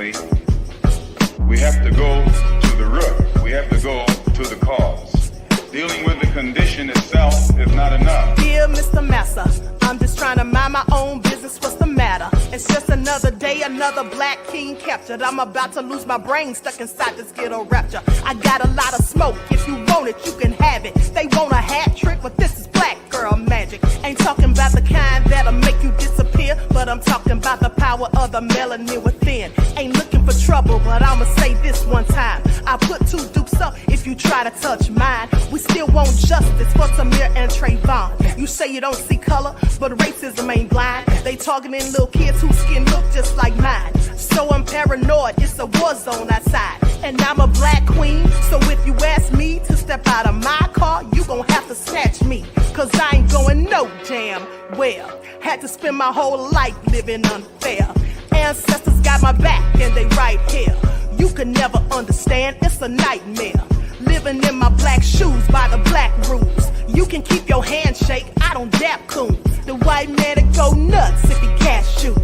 Unfortunately, we have to go to the root. We have to go to the cause. Dealing with the condition itself is not enough. Dear Mr. Massa, I'm just trying to mind my own business. What's the matter? It's just another day, another black king captured. I'm about to lose my brain, stuck inside this ghetto rapture. I got a lot of smoke. If you want it, you can have it. They want a hat trick, but this is black girl magic. Ain't talking about the kind that'll make you disappear, but I'm talking about the power of the melanin within. Ain't looking for trouble, but I'ma say this one time. I put two dukes up if you try to touch mine. We still want justice for Samir and Trayvon. You say you don't see color, but racism ain't blind. They targeting little kids whose skin look just like mine. So I'm paranoid, it's a war zone outside. And I'm a black queen, so if you ask me to step out of my car, you gon' have to snatch me. Cause I ain't going no damn well. Had to spend my whole life living unfair. Ancestors got my back and they right here. You can never understand, it's a nightmare. Living in my black shoes by the black rules. You can keep your handshake, I don't dap coons. The white man to go nuts if he cash you.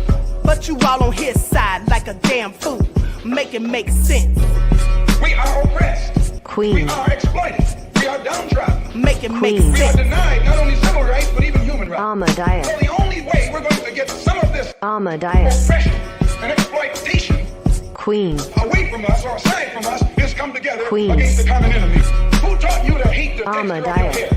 But you all on his side like a damn fool. Make it make sense. We are oppressed. Queen. We are exploited. We are downtrodden. Make it make We are sense. denied not only civil rights, but even human rights. Ahmadiyyah. So the only way we're going to get some of this Ahmadiyyah. oppression and exploitation Queen. away from us or aside from us is come together Queen. against the common enemy. Who taught you to hate the texture of your Ahmadiyyah. hair?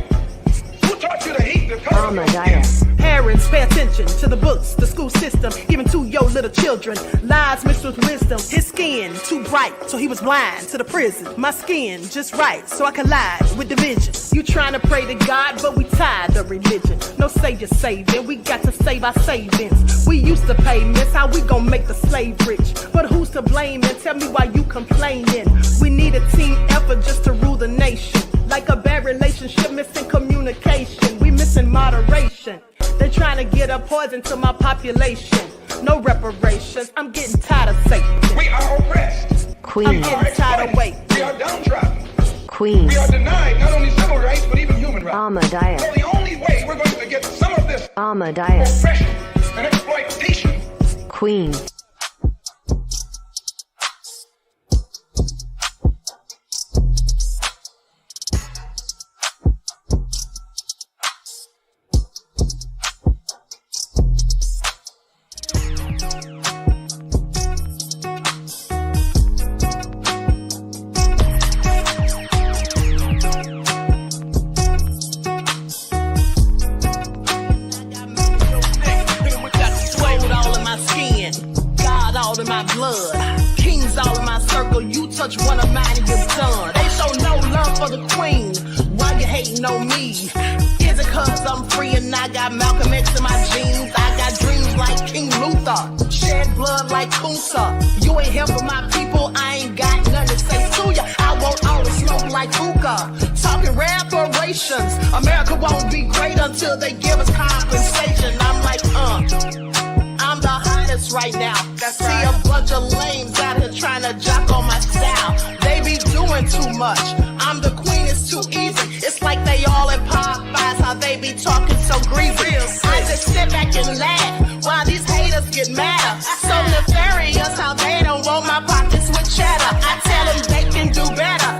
Who taught you to hate the color of your skin? Ahmadiyyah. Parents, pay attention to the books, the school system, given to your little children. Lies mixed with wisdom. His skin too bright, so he was blind to the prison. My skin just right, so I collide with division. You trying to pray to God, but we tired of religion. No savior saving, we got to save our savings. We used to pay miss, how we gon' make the slave rich? But who's to blame, and tell me why you complaining? We need a team effort just to rule the nation. Like a bad relationship, missing communication. We missing moderation. They trying to get a poison to my population. No reparations. I'm getting tired of Satan. We are oppressed. Queen. I'm getting tired of waiting. We are downtrodden. Queen. We are denied not only civil rights, but even human rights. Ahmadiyyah. So the only way we're going to get some of this Ahmadiyyah. oppression and exploitation. Queen. Touch one of mine and you're done. They show no love for the queen. Why you hating on me? Is it cause I'm free and I got Malcolm X in my jeans? I got dreams like King Luther, shed blood like Kunsa. You ain't helping my people, I ain't got nothing to say to ya. I want all the smoke like hookah. Talking reparations. America won't be great until they give us compensation. I'm like, I'm the hottest right now. See a bunch of lames out here trying to jock on my style. They be doing too much. I'm the queen, it's too easy. It's like they all in Popeyes, how they be talking so greasy. I just sit back and laugh while these haters get mad. So nefarious how they don't want my pockets with cheddar. I tell them they can do better.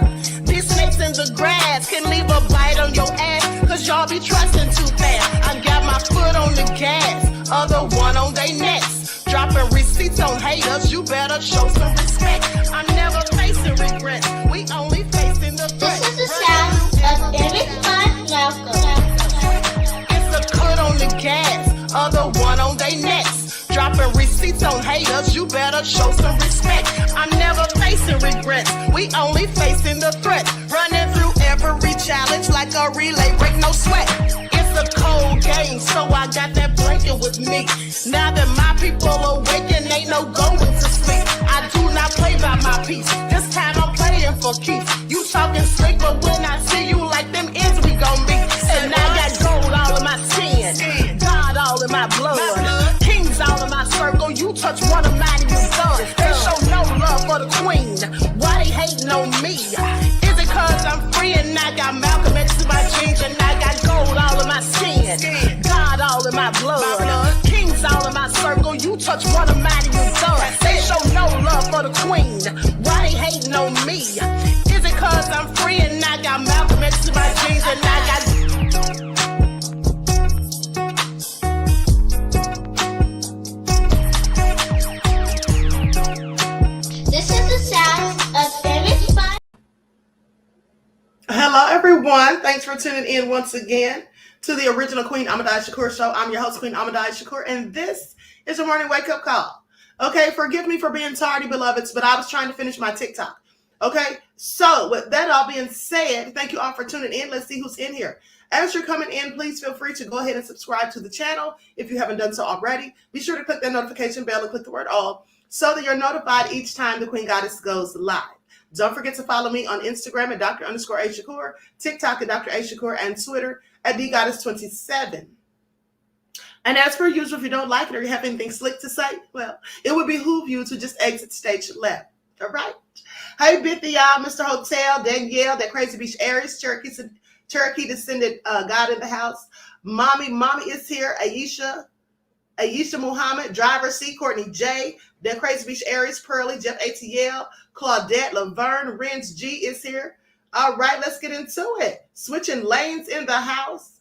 These snakes in the grass can leave a bite on your ass, cause y'all be trusting too fast. I got my foot on the gas, other one on they necks. Dropping receipts on haters, you better show some respect. I'm never facing regrets, we only facing the threat. This is the sound of It's a cut on the gas, other one on they necks. Dropping receipts on haters, you better show some respect. I'm never facing regrets, we only facing the threat. Running through every challenge like a relay, break no sweat. It's a cold game, so I got that blanket with me. Now that my people awaken, ain't no going to sleep. I do not play by my piece, this time I'm playing for keeps. You talking slick, but when I see you like them ends, we gon' meet. And I got gold all in my skin, God all in my blood, kings all in my circle. You touch one of mine and you're done. They show no love for the queen, why they hating on me? Is it cause I'm free and I got Malcolm X in my jeans, and I got gold all in my skin, God all in my blood, kings all in my circle. You touch one of mine and you're done. They show no love for for the queen. Why they hating on me? Is it cause I'm free and I got Malcolm X to my jeans and I got... This is the sound of Famous Fun. Hello, everyone. Thanks for tuning in once again to the original Queen Ahmadiyyah Shakur show. I'm your host, Queen Ahmadiyyah Shakur, and this is your morning wake-up call. Okay, forgive me for being tardy, beloveds, but I was trying to finish my TikTok. Okay, so with that all being said, thank you all for tuning in. Let's see who's in here. As you're coming in, please feel free to go ahead and subscribe to the channel if you haven't done so already. Be sure to click that notification bell and click the word all so that you're notified each time the Queen Goddess goes live. Don't forget to follow me on Instagram at Dr._A_Shakur, TikTok at Dr.A_Shakur, and Twitter at DGoddess27. And as per usual, if you don't like it or you have anything slick to say, well, it would behoove you to just exit stage left. All right? Hey, Bithy, y'all, Mr. Hotel, Danielle, that crazy beach Aries, Cherokee descended God in the house. Mommy is here. Aisha Muhammad, Driver C, Courtney J, that crazy beach Aries, Pearly, Jeff ATL, Claudette, Laverne, Renz G is here. All right, let's get into it. Switching lanes in the house.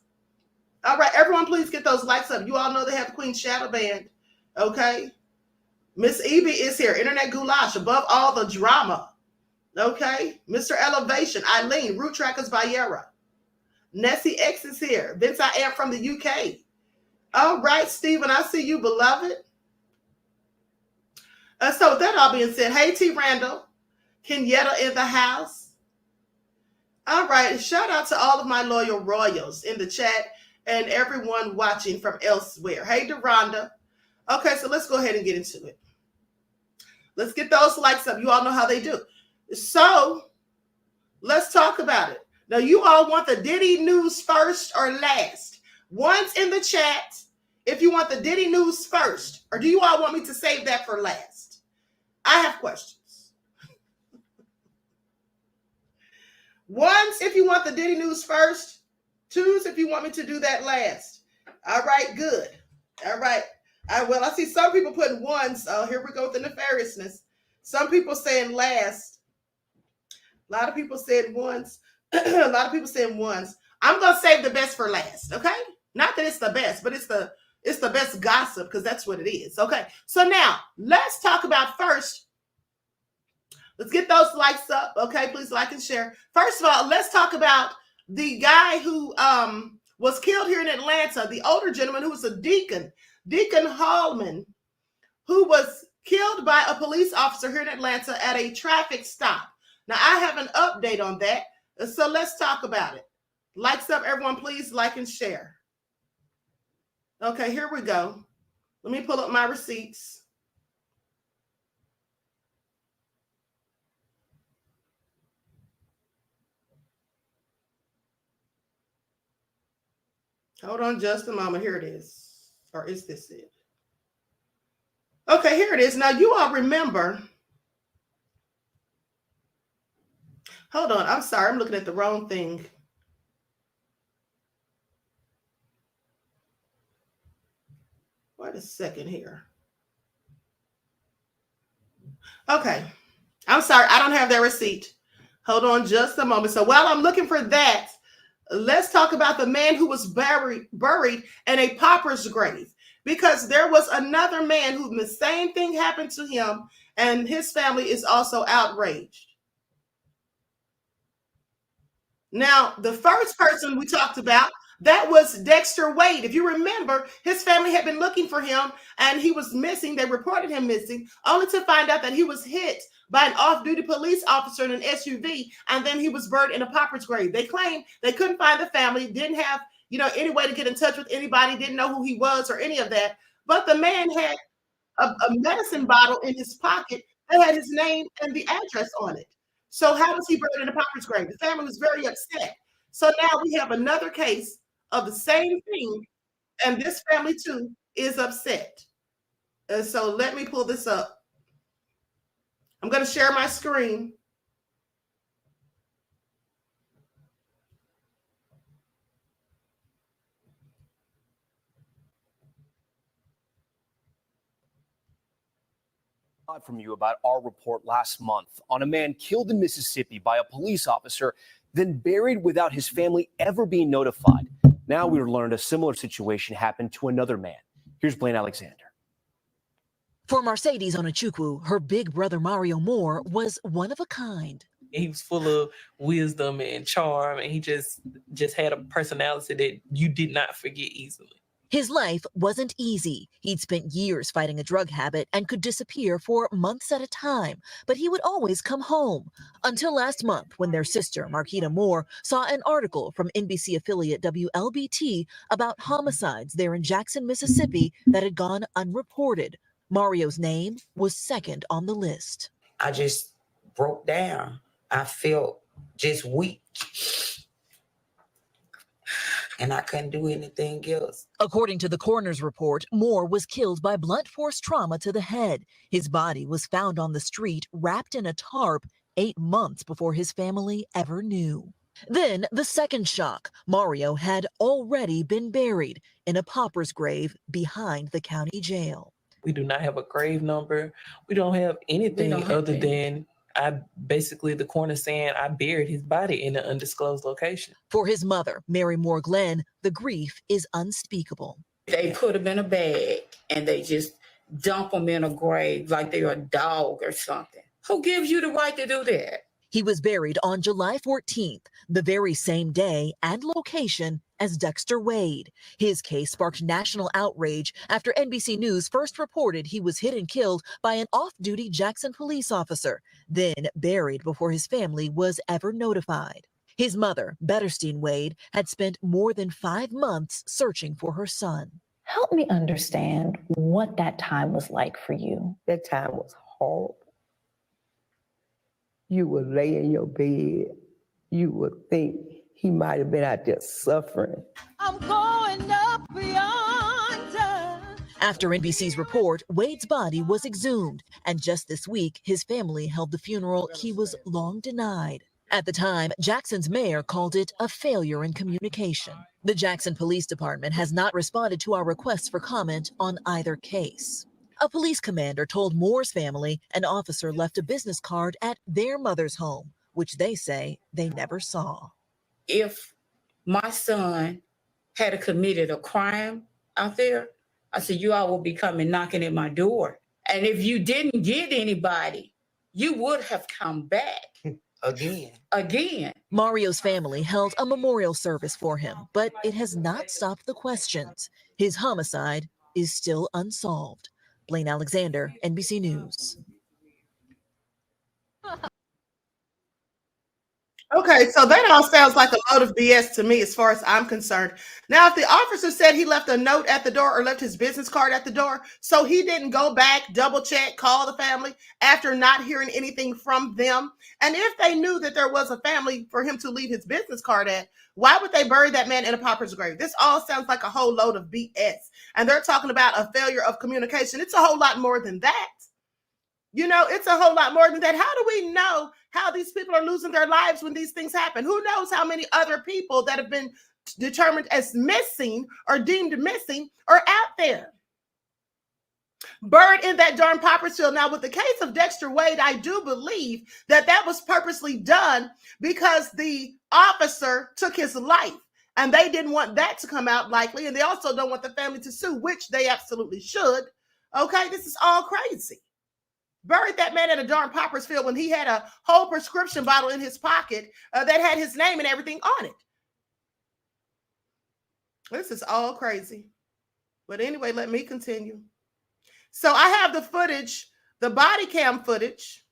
All right, everyone, please get those likes up. You all know they have the Queen Shadow Band. Okay. Miss Evie is here. Internet Goulash, above all the drama. Okay. Mr. Elevation, Eileen, Root Trackers Bayera. Nessie X is here. Vince, I am from the UK. All right, Stephen, I see you, beloved. So with that all being said, hey, T. Randall, Kenyetta in the house. All right, shout out to all of my loyal royals in the chat and everyone watching from elsewhere. Hey, Deronda. Okay, so let's go ahead and get into it. Let's get those likes up. You all know how they do. So let's talk about it. Now, you all want the Diddy news first or last? One's in the chat if you want the Diddy news first, or do you all want me to save that for last? I have questions. One's if you want the Diddy news first. Two's if you want me to do that last. All right, good. All right. Well, I see some people putting ones. Oh, here we go with the nefariousness. Some people saying last. A lot of people said ones. A lot of people saying ones. I'm going to save the best for last, okay? Not that it's the best, but it's the best gossip because that's what it is, okay? So now, let's talk about first. Let's get those likes up, okay? Please like and share. First of all, let's talk about the guy who was killed here in Atlanta, the older gentleman who was a deacon, Deacon Hallman, who was killed by a police officer here in Atlanta at a traffic stop. Now, I have an update on that, so let's talk about it. Likes up, everyone, please like and share. Okay, here we go. Let me pull up my receipts. Hold on just a moment. Here it is. Or is this it? Okay, here it is. Now, you all remember. Hold on. I'm sorry. I'm looking at the wrong thing. Wait a second here. Okay. I'm sorry. I don't have that receipt. Hold on just a moment. So while I'm looking for that, let's talk about the man who was buried in a pauper's grave, because there was another man who the same thing happened to him, and his family is also outraged. Now, the first person we talked about, that was Dexter Wade. If you remember, his family had been looking for him and he was missing. They reported him missing, only to find out that he was hit by an off-duty police officer in an SUV, and then he was buried in a pauper's grave. They claimed they couldn't find the family, didn't have, any way to get in touch with anybody, didn't know who he was or any of that. But the man had a medicine bottle in his pocket that had his name and the address on it. So how was he buried in a pauper's grave? The family was very upset. So now we have another case of the same thing, and this family too is upset. So let me pull this up. I'm going to share my screen. lot from you about our report last month on a man killed in Mississippi by a police officer, then buried without his family ever being notified. Now we learned a similar situation happened to another man. Here's Blaine Alexander. For Mercedes Onachukwu, her big brother Mario Moore was one of a kind. He was full of wisdom and charm, and he just had a personality that you did not forget easily. His life wasn't easy. He'd spent years fighting a drug habit and could disappear for months at a time, but he would always come home. Until last month, when their sister, Marquita Moore, saw an article from NBC affiliate WLBT about homicides there in Jackson, Mississippi that had gone unreported. Mario's name was second on the list. I just broke down. I felt just weak. And I couldn't do anything else. According to the coroner's report, Moore was killed by blunt force trauma to the head. His body was found on the street wrapped in a tarp 8 months before his family ever knew. Then the second shock, Mario had already been buried in a pauper's grave behind the county jail. We do not have a grave number. We don't have anything other than the coroner saying I buried his body in an undisclosed location. For his mother, Mary Moore Glenn, the grief is unspeakable. They put him in a bag and they just dump him in a grave like they're a dog or something. Who gives you the right to do that? He was buried on July 14th, the very same day and location as Dexter Wade. His case sparked national outrage after NBC News first reported he was hit and killed by an off-duty Jackson police officer, then buried before his family was ever notified. His mother, Betterstein Wade, had spent more than 5 months searching for her son. Help me understand what that time was like for you. That time was horrible. You would lay in your bed, you would think he might have been out there suffering. I'm going up yonder. After NBC's report, Wade's body was exhumed, and just this week, his family held the funeral he was long denied. At the time, Jackson's mayor called it a failure in communication. The Jackson Police Department has not responded to our requests for comment on either case. A police commander told Moore's family an officer left a business card at their mother's home, which they say they never saw. If my son had committed a crime out there, I said, you all will be coming knocking at my door. And if you didn't get anybody, you would have come back. Again. Mario's family held a memorial service for him, but it has not stopped the questions. His homicide is still unsolved. Blaine Alexander, NBC News. Okay, so that all sounds like a load of BS to me as far as I'm concerned. Now, if the officer said he left a note at the door or left his business card at the door, so he didn't go back, double check, call the family after not hearing anything from them, and if they knew that there was a family for him to leave his business card at, why would they bury that man in a pauper's grave? This all sounds like a whole load of BS. And they're talking about a failure of communication. It's a whole lot more than that. You know, it's a whole lot more than that. How do we know how these people are losing their lives when these things happen? Who knows how many other people that have been determined as missing or deemed missing are out there? Buried in that darn pauper's field. Now, with the case of Dexter Wade, I do believe that that was purposely done because the officer took his life and they didn't want that to come out likely. And they also don't want the family to sue, which they absolutely should. Okay, this is all crazy. Buried that man in a darn pauper's field when he had a whole prescription bottle in his pocket that had his name and everything on it. This is all crazy. But anyway, let me continue. So I have the footage, the body cam footage.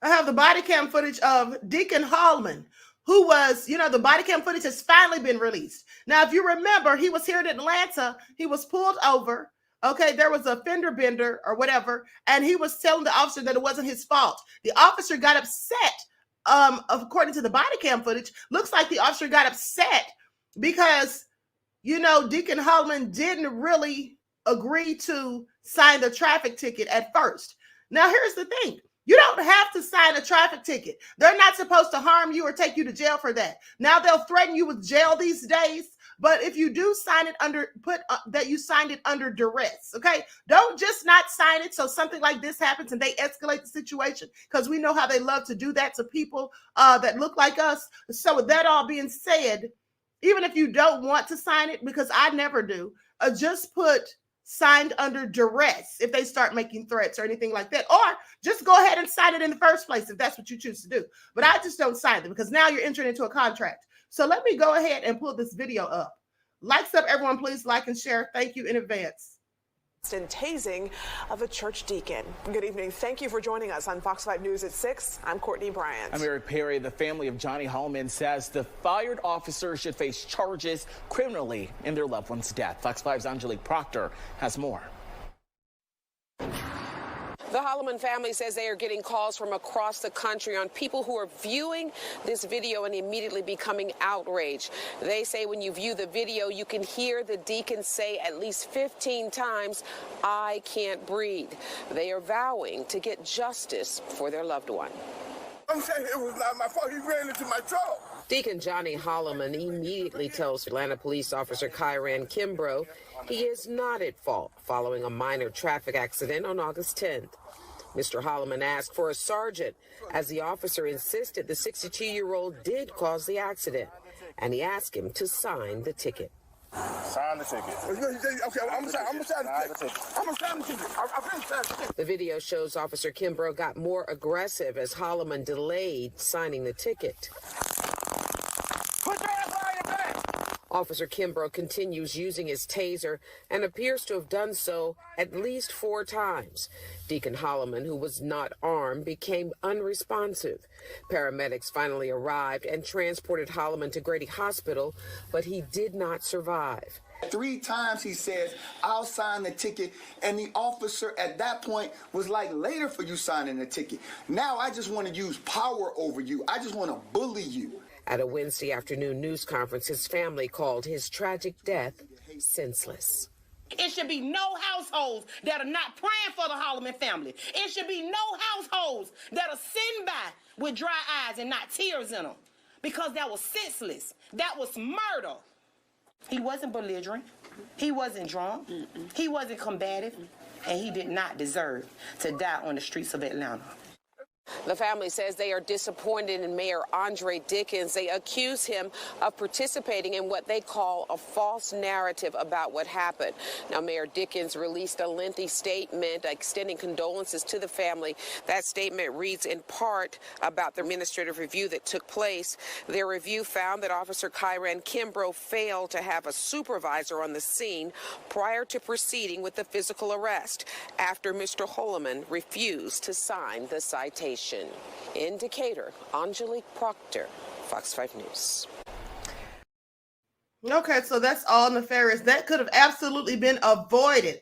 I have the body cam footage of Deacon Hallman, who was, you know, the body cam footage has finally been released. Now, if you remember, he was here in Atlanta. He was pulled over. Okay, there was a fender bender or whatever, and he was telling the officer that it wasn't his fault. The officer got upset. According to the body cam footage, looks like the officer got upset because, you know, Deacon Hallman didn't really agree to sign the traffic ticket at first. Now, here's the thing. You don't have to sign a traffic ticket. They're not supposed to harm you or take you to jail for that. Now they'll threaten you with jail these days. But if you do sign it under, put that you signed it under duress, okay? Don't just not sign it so something like this happens and they escalate the situation, because we know how they love to do that to people that look like us. So with that all being said, even if you don't want to sign it, because I never do, just put signed under duress if they start making threats or anything like that, or just go ahead and sign it in the first place if that's what you choose to do. But I just don't sign it, because now you're entering into a contract. So let me go ahead and pull this video up. Likes up, everyone, please like and share. Thank you in advance. And tasing of a church deacon. Good evening. Thank you for joining us on Fox 5 News at 6. I'm Courtney Bryant. I'm Eric Perry. The family of Johnny Holloman says the fired officer should face charges criminally in their loved one's death. Fox 5's Angelique Proctor has more. The Holloman family says they are getting calls from across the country on people who are viewing this video and immediately becoming outraged. They say when you view the video, you can hear the deacon say at least 15 times, "I can't breathe." They are vowing to get justice for their loved one. I'm saying it was not my fault. He ran into my truck. Deacon Johnny Holloman immediately tells Atlanta police officer Kyran Kimbrough he is not at fault following a minor traffic accident on August 10th. Mr. Holloman asked for a sergeant as the officer insisted the 62-year-old did cause the accident, and he asked him to sign the ticket. Sign the ticket. Okay, I'm going to sign the ticket. I'm going to sign the ticket. I'm going to sign the ticket. The video shows Officer Kimbrough got more aggressive as Holloman delayed signing the ticket. Put your ass on your back. Officer Kimbrough continues using his taser and appears to have done so at least 4 times. Deacon Holloman, who was not armed, became unresponsive. Paramedics finally arrived and transported Holloman to Grady Hospital, but he did not survive. 3 times he says, "I'll sign the ticket," and the officer at that point was like, "Later for you signing the ticket. Now I just want to use power over you. I just want to bully you." At a Wednesday afternoon news conference, his family called his tragic death senseless. It should be no households that are not praying for the Holloman family. It should be no households that are sitting by with dry eyes and not tears in them, because that was senseless. That was murder. He wasn't belligerent. He wasn't drunk. He wasn't combative. And he did not deserve to die on the streets of Atlanta. The family says they are disappointed in Mayor Andre Dickens. They accuse him of participating in what they call a false narrative about what happened. Now, Mayor Dickens released a lengthy statement extending condolences to the family. That statement reads in part about the administrative review that took place. Their review found that Officer Kyran Kimbrough failed to have a supervisor on the scene prior to proceeding with the physical arrest after Mr. Holloman refused to sign the citation. In Decatur, Angelique Proctor, Fox 5 News. Okay, so that's all nefarious. That could have absolutely been avoided.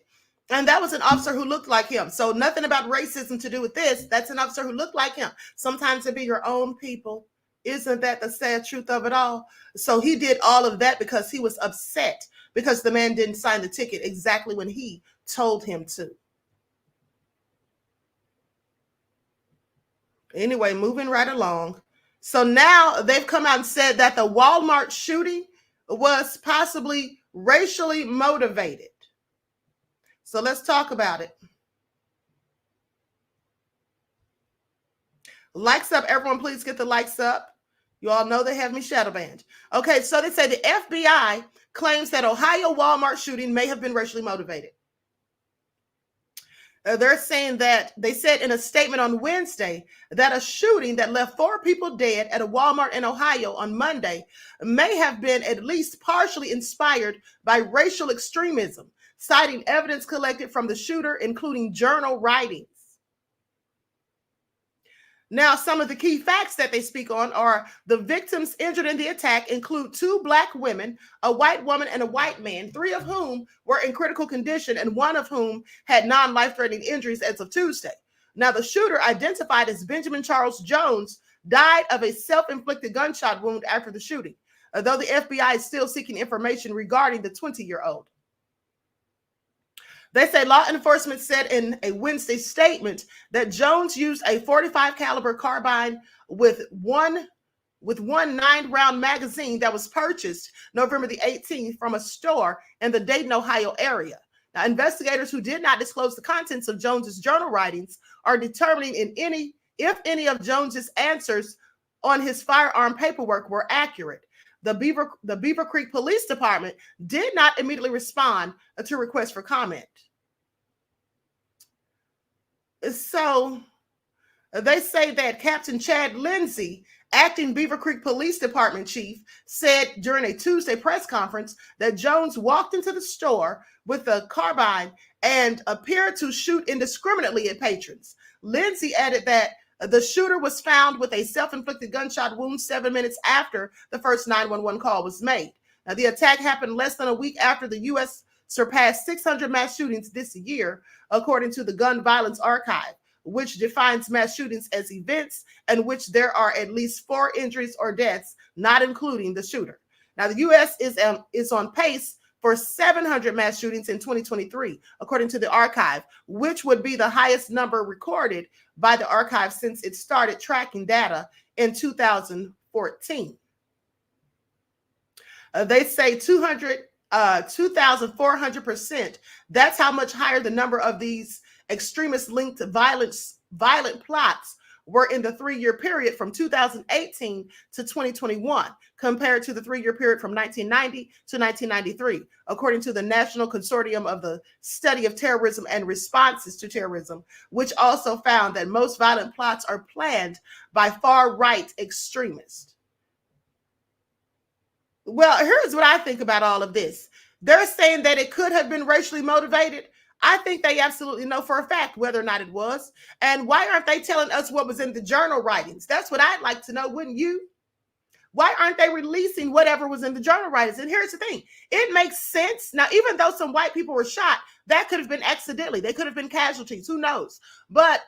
And that was an officer who looked like him. So nothing about racism to do with this. That's an officer who looked like him. Sometimes it be your own people. Isn't that the sad truth of it all? So he did all of that because he was upset because the man didn't sign the ticket exactly when he told him to. Anyway, moving right along. So now they've come out and said that the Walmart shooting was possibly racially motivated. So let's talk about it. Likes up, everyone, please get the likes up. You all know they have me shadow banned. Okay, so they say the FBI claims that Ohio Walmart shooting may have been racially motivated. They're saying that they said in a statement on Wednesday that a shooting that left 4 people dead at a Walmart in Ohio on Monday may have been at least partially inspired by racial extremism, citing evidence collected from the shooter, including journal writings. Now, some of the key facts that they speak on are the victims injured in the attack include 2 black women, a white woman, and a white man, 3 of whom were in critical condition and 1 of whom had non-life-threatening injuries as of Tuesday. Now, the shooter, identified as Benjamin Charles Jones, died of a self-inflicted gunshot wound after the shooting, though the FBI is still seeking information regarding the 20-year-old. They say law enforcement said in a Wednesday statement that Jones used a .45 caliber carbine with 1 with one 9-round magazine that was purchased November the 18th from a store in the Dayton, Ohio area. Now, investigators who did not disclose the contents of Jones's journal writings are determining if any of Jones's answers on his firearm paperwork were accurate. The Beaver Creek Police Department did not immediately respond to requests for comment. So they say that Captain Chad Lindsay, acting Beaver Creek Police Department chief, said during a Tuesday press conference that Jones walked into the store with a carbine and appeared to shoot indiscriminately at patrons. Lindsay added that the shooter was found with a self-inflicted gunshot wound 7 minutes after the first 911 call was made. Now, the attack happened less than a week after the U.S. surpassed 600 mass shootings this year, according to the Gun Violence Archive, which defines mass shootings as events in which there are at least 4 injuries or deaths, not including the shooter. Now, the U.S. is on pace for 700 mass shootings in 2023, according to the archive, which would be the highest number recorded by the archive since it started tracking data in 2014. They say 2,400%. That's how much higher the number of these extremist-linked violent plots were in the 3-year period from 2018 to 2021, compared to the 3-year period from 1990 to 1993, according to the National Consortium of the Study of Terrorism and Responses to Terrorism, which also found that most violent plots are planned by far-right extremists. Well, here's what I think about all of this. They're saying that it could have been racially motivated. I think they absolutely know for a fact whether or not it was. And why aren't they telling us what was in the journal writings? That's what I'd like to know, wouldn't you? Why aren't they releasing whatever was in the journal writings? And here's the thing. It makes sense. Now, even though some white people were shot, that could have been accidentally. They could have been casualties. Who knows? But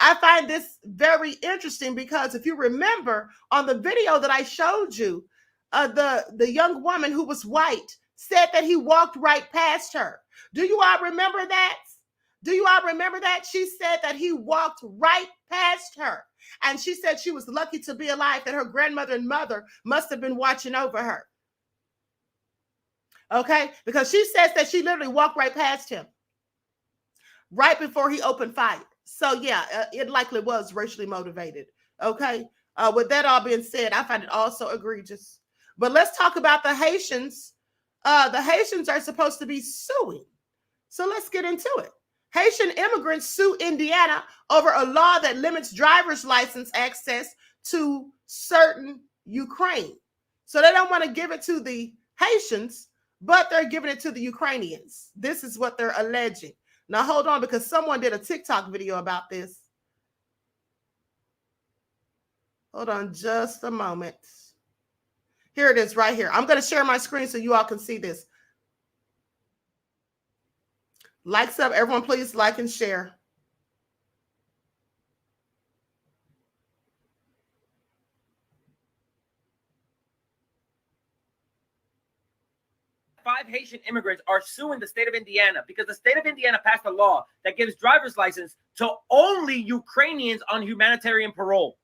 I find this very interesting because if you remember on the video that I showed you, the young woman who was white said that he walked right past her. Do you all remember that? Do you all remember that? She said that he walked right past her. And she said she was lucky to be alive, that her grandmother and mother must have been watching over her. Okay? Because she says that she literally walked right past him right before he opened fire. So yeah, it likely was racially motivated. Okay? With that all being said, I find it also egregious. But let's talk about the Haitians. The Haitians are supposed to be suing. So let's get into it. Haitian immigrants sue Indiana over a law that limits driver's license access to certain Ukraine. So they don't want to give it to the Haitians, but they're giving it to the Ukrainians. This is what they're alleging. Now hold on, because someone did a TikTok video about this. Hold on just a moment. Here it is right here. I'm going to share my screen so you all can see this. Likes up, everyone, please like and share. Five Haitian immigrants are suing the state of Indiana because the state of Indiana passed a law that gives driver's license to only Ukrainians on humanitarian parole.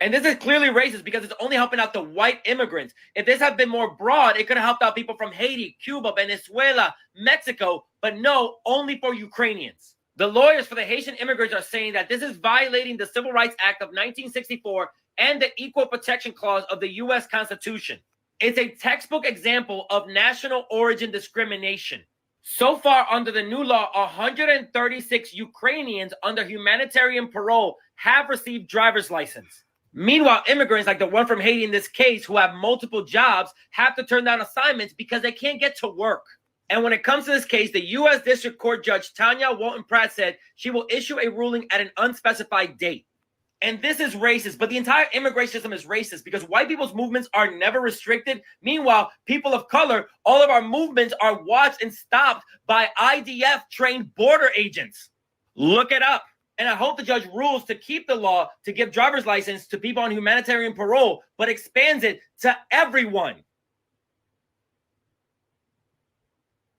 And this is clearly racist because it's only helping out the white immigrants. If this had been more broad, it could have helped out people from Haiti, Cuba, Venezuela, Mexico, but no, only for Ukrainians. The lawyers for the Haitian immigrants are saying that this is violating the Civil Rights Act of 1964 and the Equal Protection Clause of the U.S. Constitution. It's a textbook example of national origin discrimination. So far, under the new law, 136 Ukrainians under humanitarian parole have received driver's license. Meanwhile, immigrants like the one from Haiti in this case who have multiple jobs have to turn down assignments because they can't get to work. And when it comes to this case, the U.S. District Court Judge Tanya Walton-Pratt said she will issue a ruling at an unspecified date. And this is racist, but the entire immigration system is racist because white people's movements are never restricted. Meanwhile, people of color, all of our movements are watched and stopped by IDF-trained border agents. Look it up. And I hope the judge rules to keep the law to give driver's license to people on humanitarian parole, but expands it to everyone.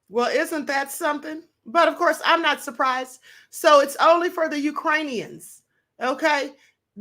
Well, isn't that something? But of course, I'm not surprised. So it's only for the Ukrainians. Okay.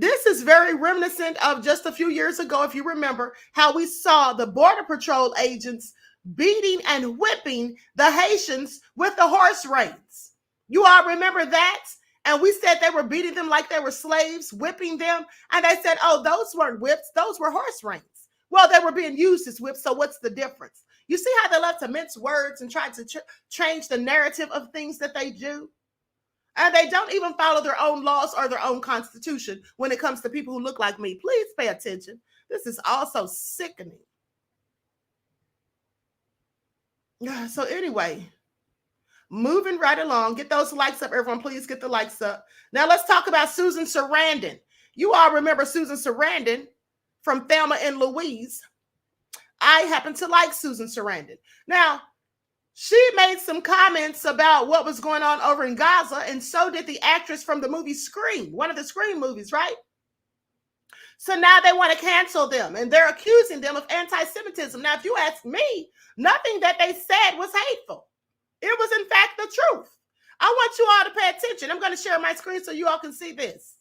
This is very reminiscent of just a few years ago, if you remember, how we saw the Border Patrol agents beating and whipping the Haitians with the horse reins. You all remember that? And we said they were beating them like they were slaves, whipping them. And they said, oh, those weren't whips, those were horse reins. Well, they were being used as whips, so what's the difference? You see how they love to mince words and try to change the narrative of things that they do? And they don't even follow their own laws or their own constitution when it comes to people who look like me. Please pay attention. This is also sickening. So anyway, moving right along. Get those likes up, everyone. Please get the likes up. Now let's talk about Susan Sarandon. You all remember Susan Sarandon from Thelma and Louise. I happen to like Susan Sarandon. Now, she made some comments about what was going on over in Gaza, and so did the actress from the movie Scream, one of the Scream movies, right? So now they want to cancel them, and they're accusing them of anti-Semitism. Now, if you ask me, nothing that they said was hateful. It was, in fact, the truth. I want you all to pay attention. I'm going to share my screen so you all can see this.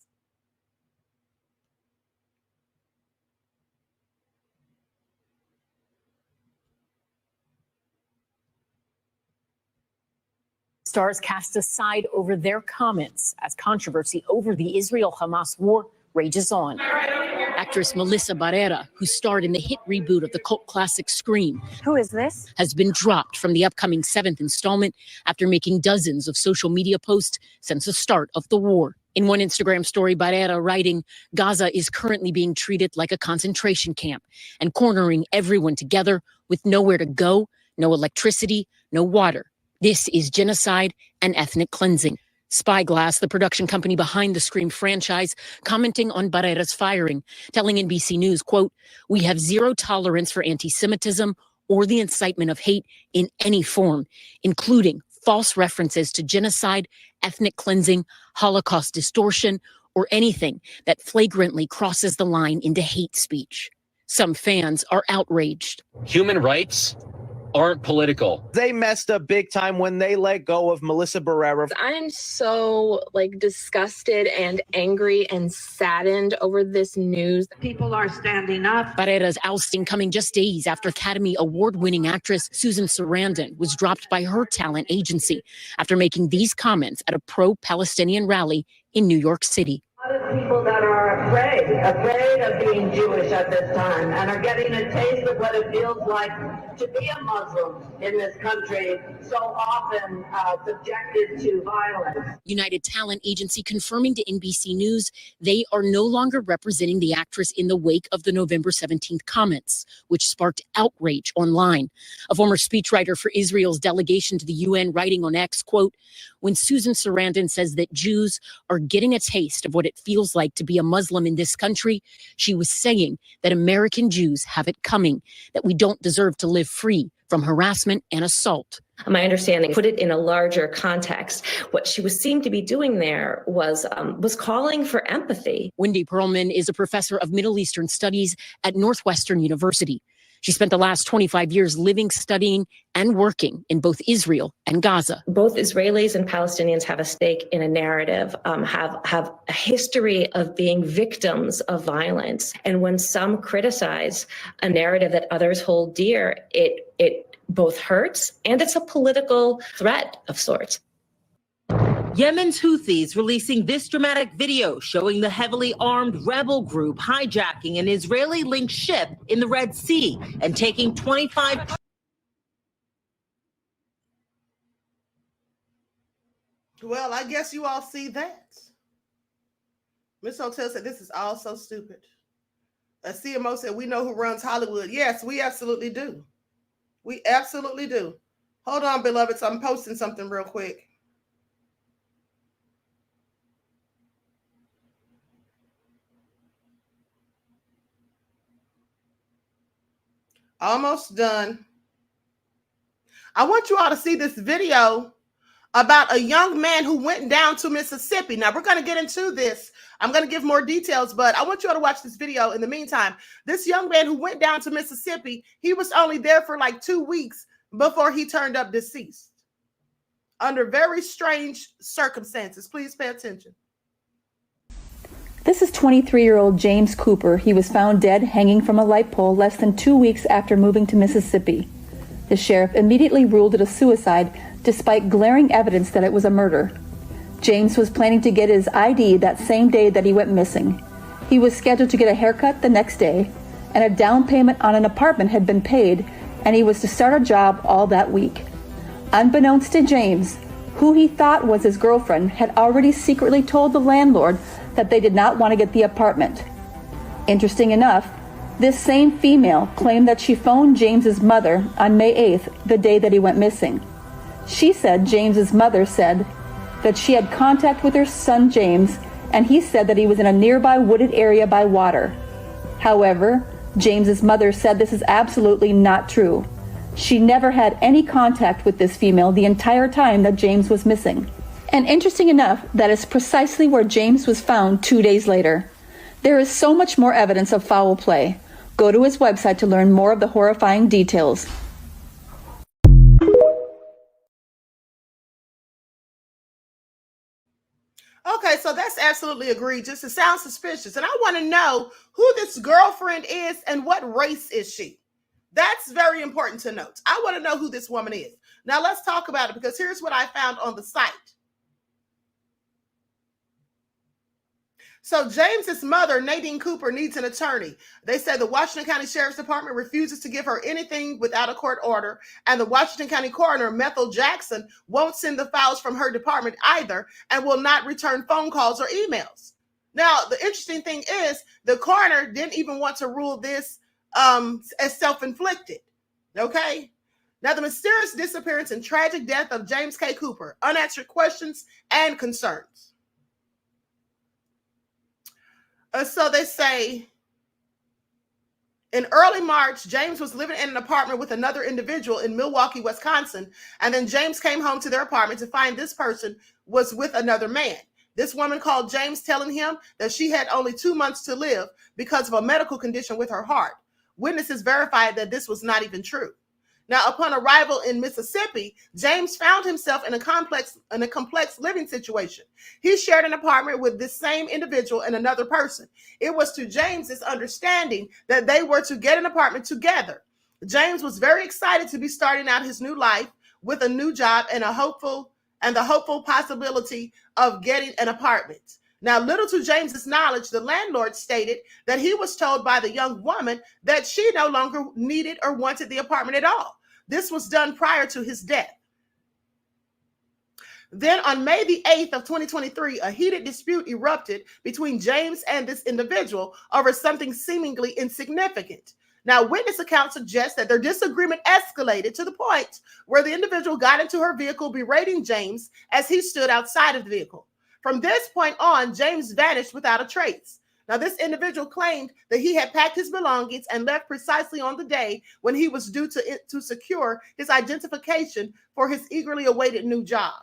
Stars cast aside over their comments as controversy over the Israel-Hamas war rages on. Actress Melissa Barrera, who starred in the hit reboot of the cult classic Scream, who is this, has been dropped from the upcoming 7th installment after making dozens of social media posts since the start of the war. In one Instagram story, Barrera writing, "Gaza is currently being treated like a concentration camp and cornering everyone together with nowhere to go, no electricity, no water. This is genocide and ethnic cleansing." Spyglass, the production company behind the Scream franchise, commenting on Barrera's firing, telling NBC News, quote, "We have zero tolerance for anti-Semitism or the incitement of hate in any form, including false references to genocide, ethnic cleansing, Holocaust distortion, or anything that flagrantly crosses the line into hate speech." Some fans are outraged. Human rights aren't political. They messed up big time when they let go of Melissa Barrera. I'm so disgusted and angry and saddened over this news. People are standing up. Barrera's ousting coming just days after Academy Award-winning actress Susan Sarandon was dropped by her talent agency after making these comments at a pro-Palestinian rally in New York City. A lot of people that are afraid of being Jewish at this time and are getting a taste of what it feels like to be a Muslim in this country, so often subjected to violence. United Talent Agency confirming to NBC News they are no longer representing the actress in the wake of the November 17th comments, which sparked outrage online. A former speechwriter for Israel's delegation to the UN writing on X, quote, "When Susan Sarandon says that Jews are getting a taste of what it feels like to be a Muslim in this country, she was saying that American Jews have it coming, that we don't deserve to live free from harassment and assault." My understanding, put it in a larger context, what she seemed to be doing there was calling for empathy. Wendy Perlman is a professor of Middle Eastern Studies at Northwestern University. She spent the last 25 years living, studying, and working in both Israel and Gaza. Both Israelis and Palestinians have a stake in a narrative, have a history of being victims of violence. And when some criticize a narrative that others hold dear, it both hurts and it's a political threat of sorts. Yemen's Houthis releasing this dramatic video showing the heavily armed rebel group hijacking an Israeli-linked ship in the Red Sea and taking 25... Well, I guess you all see that. Miss Hotel said this is all so stupid. A CMO said, "We know who runs Hollywood." Yes, we absolutely do. We absolutely do. Hold on, beloveds. I'm posting something real quick. Almost done. I want you all to see this video about a young man who went down to Mississippi. Now, we're going to get into this. I'm going to give more details, but I want you all to watch this video in the meantime. This young man who went down to Mississippi, he was only there for like 2 weeks before he turned up deceased under very strange circumstances. Please pay attention. This is 23-year-old James Cooper. He was found dead hanging from a light pole less than 2 weeks after moving to Mississippi. The sheriff immediately ruled it a suicide despite glaring evidence that it was a murder. James was planning to get his ID that same day that he went missing. He was scheduled to get a haircut the next day, and a down payment on an apartment had been paid, and he was to start a job all that week. Unbeknownst to James, who he thought was his girlfriend had already secretly told the landlord that they did not want to get the apartment. Interesting enough, this same female claimed that she phoned James's mother on May 8th, the day that he went missing. She said James's mother said that she had contact with her son James, and he said that he was in a nearby wooded area by water. However, James's mother said this is absolutely not true. She never had any contact with this female the entire time that James was missing. And interesting enough, that is precisely where James was found 2 days later. There is so much more evidence of foul play. Go to his website to learn more of the horrifying details. Okay, so that's absolutely egregious. It sounds suspicious. And I want to know who this girlfriend is and what race is she? That's very important to note. I want to know who this woman is. Now let's talk about it, because here's what I found on the site. So James's mother, Nadine Cooper, needs an attorney. They said the Washington County Sheriff's Department refuses to give her anything without a court order, and the Washington County Coroner, Methel Jackson, won't send the files from her department either and will not return phone calls or emails. Now, the interesting thing is the coroner didn't even want to rule this as self-inflicted, okay? Now, the mysterious disappearance and tragic death of James K. Cooper, unanswered questions and concerns. So they say in early March, James was living in an apartment with another individual in Milwaukee, Wisconsin. And then James came home to their apartment to find this person was with another man. This woman called James, telling him that she had only 2 months to live because of a medical condition with her heart. Witnesses verified that this was not even true. Now, upon arrival in Mississippi, James found himself in a complex living situation. He shared an apartment with this same individual and another person. It was to James's understanding that they were to get an apartment together. James was very excited to be starting out his new life with a new job and the hopeful possibility of getting an apartment. Now, little to James's knowledge, the landlord stated that he was told by the young woman that she no longer needed or wanted the apartment at all. This was done prior to his death. Then on May the 8th of 2023, a heated dispute erupted between James and this individual over something seemingly insignificant. Now, witness accounts suggest that their disagreement escalated to the point where the individual got into her vehicle, berating James as he stood outside of the vehicle. From this point on, James vanished without a trace. Now, this individual claimed that he had packed his belongings and left precisely on the day when he was due to secure his identification for his eagerly awaited new job.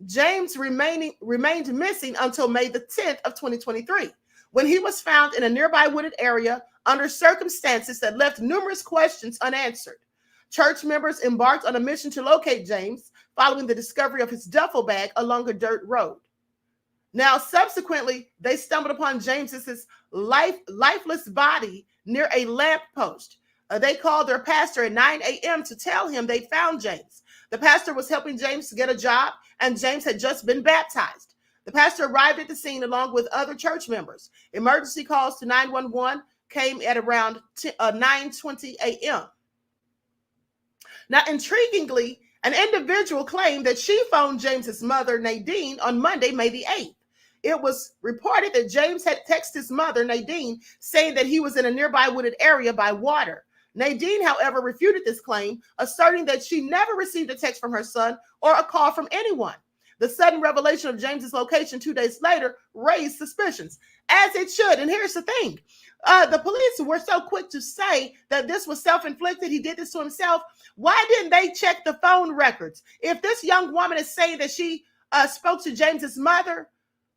James remained missing until May the 10th of 2023, when he was found in a nearby wooded area under circumstances that left numerous questions unanswered. Church members embarked on a mission to locate James following the discovery of his duffel bag along a dirt road. Now, subsequently, they stumbled upon James's lifeless body near a lamp post. They called their pastor at 9 a.m. to tell him they found James. The pastor was helping James to get a job, and James had just been baptized. The pastor arrived at the scene along with other church members. Emergency calls to 911 came at around 9:20 a.m. Now, intriguingly, an individual claimed that she phoned James's mother, Nadine, on Monday, May the 8th. It was reported that James had texted his mother, Nadine, saying that he was in a nearby wooded area by water. Nadine, however, refuted this claim, asserting that she never received a text from her son or a call from anyone. The sudden revelation of James's location 2 days later raised suspicions, as it should. And here's the thing. The police were so quick to say that this was self-inflicted. He did this to himself. Why didn't they check the phone records? If this young woman is saying that she spoke to James's mother,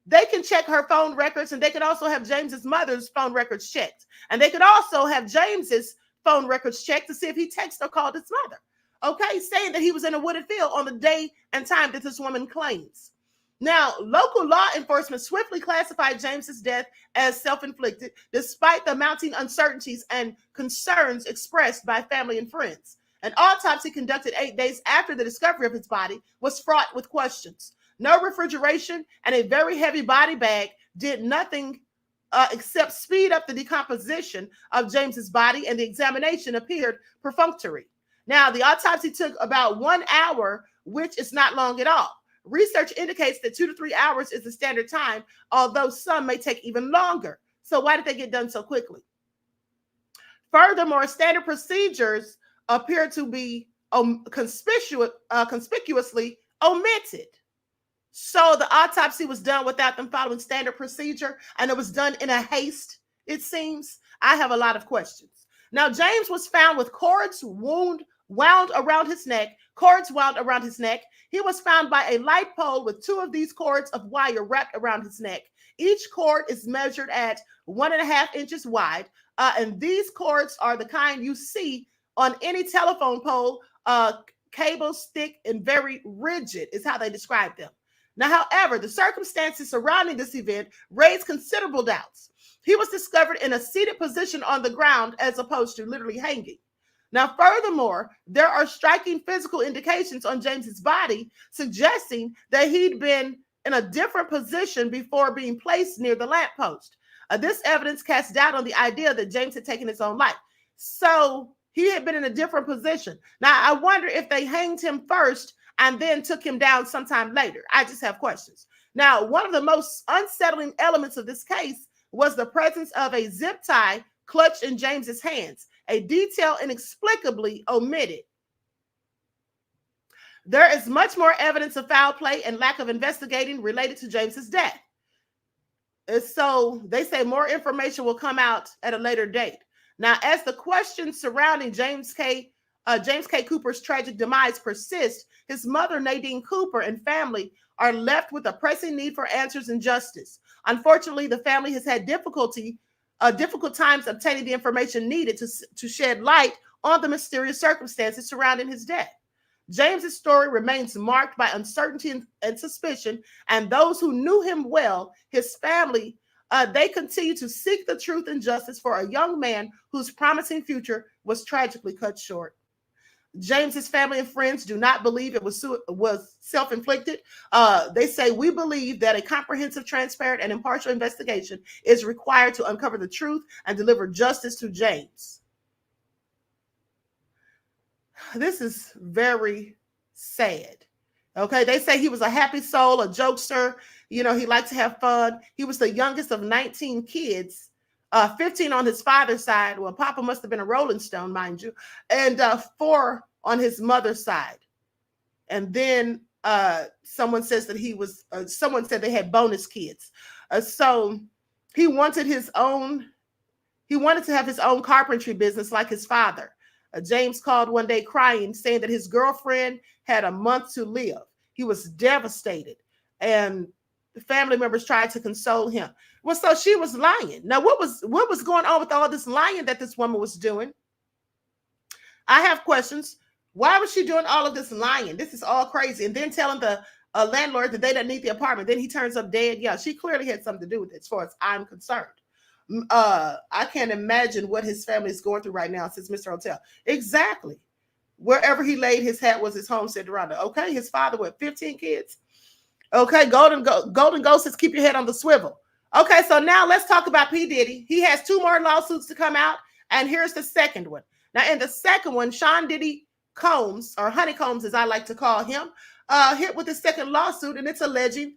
they can check her phone records, and they could also have James's mother's phone records checked. And they could also have James's phone records checked to see if he texted or called his mother. Okay, saying that he was in a wooded field on the day and time that this woman claims. Now, local law enforcement swiftly classified James's death as self-inflicted, despite the mounting uncertainties and concerns expressed by family and friends. An autopsy conducted 8 days after the discovery of his body was fraught with questions. No refrigeration and a very heavy body bag did nothing except speed up the decomposition of James's body, and the examination appeared perfunctory. Now, the autopsy took about 1 hour, which is not long at all. Research indicates that 2 to 3 hours is the standard time, although some may take even longer. So why did they get done so quickly? Furthermore, standard procedures appear to be conspicuously omitted. So the autopsy was done without them following standard procedure, and it was done in a haste, it seems. I have a lot of questions. Now, James was found with cords wound around his neck. He was found by a light pole with 2 of these cords of wire wrapped around his neck. Each cord is measured at 1.5 inches wide, and these cords are the kind you see on any telephone pole, cables, thick and very rigid is how they describe them. Now, however, the circumstances surrounding this event raised considerable doubts. He was discovered in a seated position on the ground as opposed to literally hanging. Now, furthermore, there are striking physical indications on James's body suggesting that he'd been in a different position before being placed near the lamppost. This evidence casts doubt on the idea that James had taken his own life. So he had been in a different position. Now, I wonder if they hanged him first and then took him down sometime later. I just have questions. Now, one of the most unsettling elements of this case was the presence of a zip tie clutched in James's hands, a detail inexplicably omitted. There is much more evidence of foul play and lack of investigating related to James's death. So they say more information will come out at a later date. Now, as the questions surrounding James K. Cooper's tragic demise persist, his mother, Nadine Cooper, and family are left with a pressing need for answers and justice. Unfortunately, the family has had difficult times obtaining the information needed to shed light on the mysterious circumstances surrounding his death. James's story remains marked by uncertainty and suspicion, and those who knew him well, his family, they continue to seek the truth and justice for a young man whose promising future was tragically cut short. James's family and friends do not believe it was self-inflicted. They say, we believe that a comprehensive, transparent, and impartial investigation is required to uncover the truth and deliver justice to James. This is very sad. Okay, they say he was a happy soul, a jokester. You know, he liked to have fun. He was the youngest of 19 kids, 15 on his father's side. Well, Papa must have been a Rolling Stone, mind you, and 4 on his mother's side. And then someone says that he was, someone said they had bonus kids. So he wanted to have his own carpentry business like his father. James called one day crying, saying that his girlfriend had a month to live. He was devastated, and the family members tried to console him. Well, so she was lying. Now, what was going on with all this lying that this woman was doing? I have questions. Why was she doing all of this lying? This is all crazy. And then telling the landlord that they didn't need the apartment. Then he turns up dead. Yeah, she clearly had something to do with it, as far as I'm concerned. I can't imagine what his family is going through right now since Mr. Hotel. Exactly. Wherever he laid his hat was his home, said Rhonda. Okay, his father with 15 kids. Okay, Golden Ghost says keep your head on the swivel. Okay, so now let's talk about P. Diddy. He has 2 more lawsuits to come out, and here's the second one. Now, in the second one, Sean Diddy Combs, or Honeycombs as I like to call him, hit with the second lawsuit, and it's alleging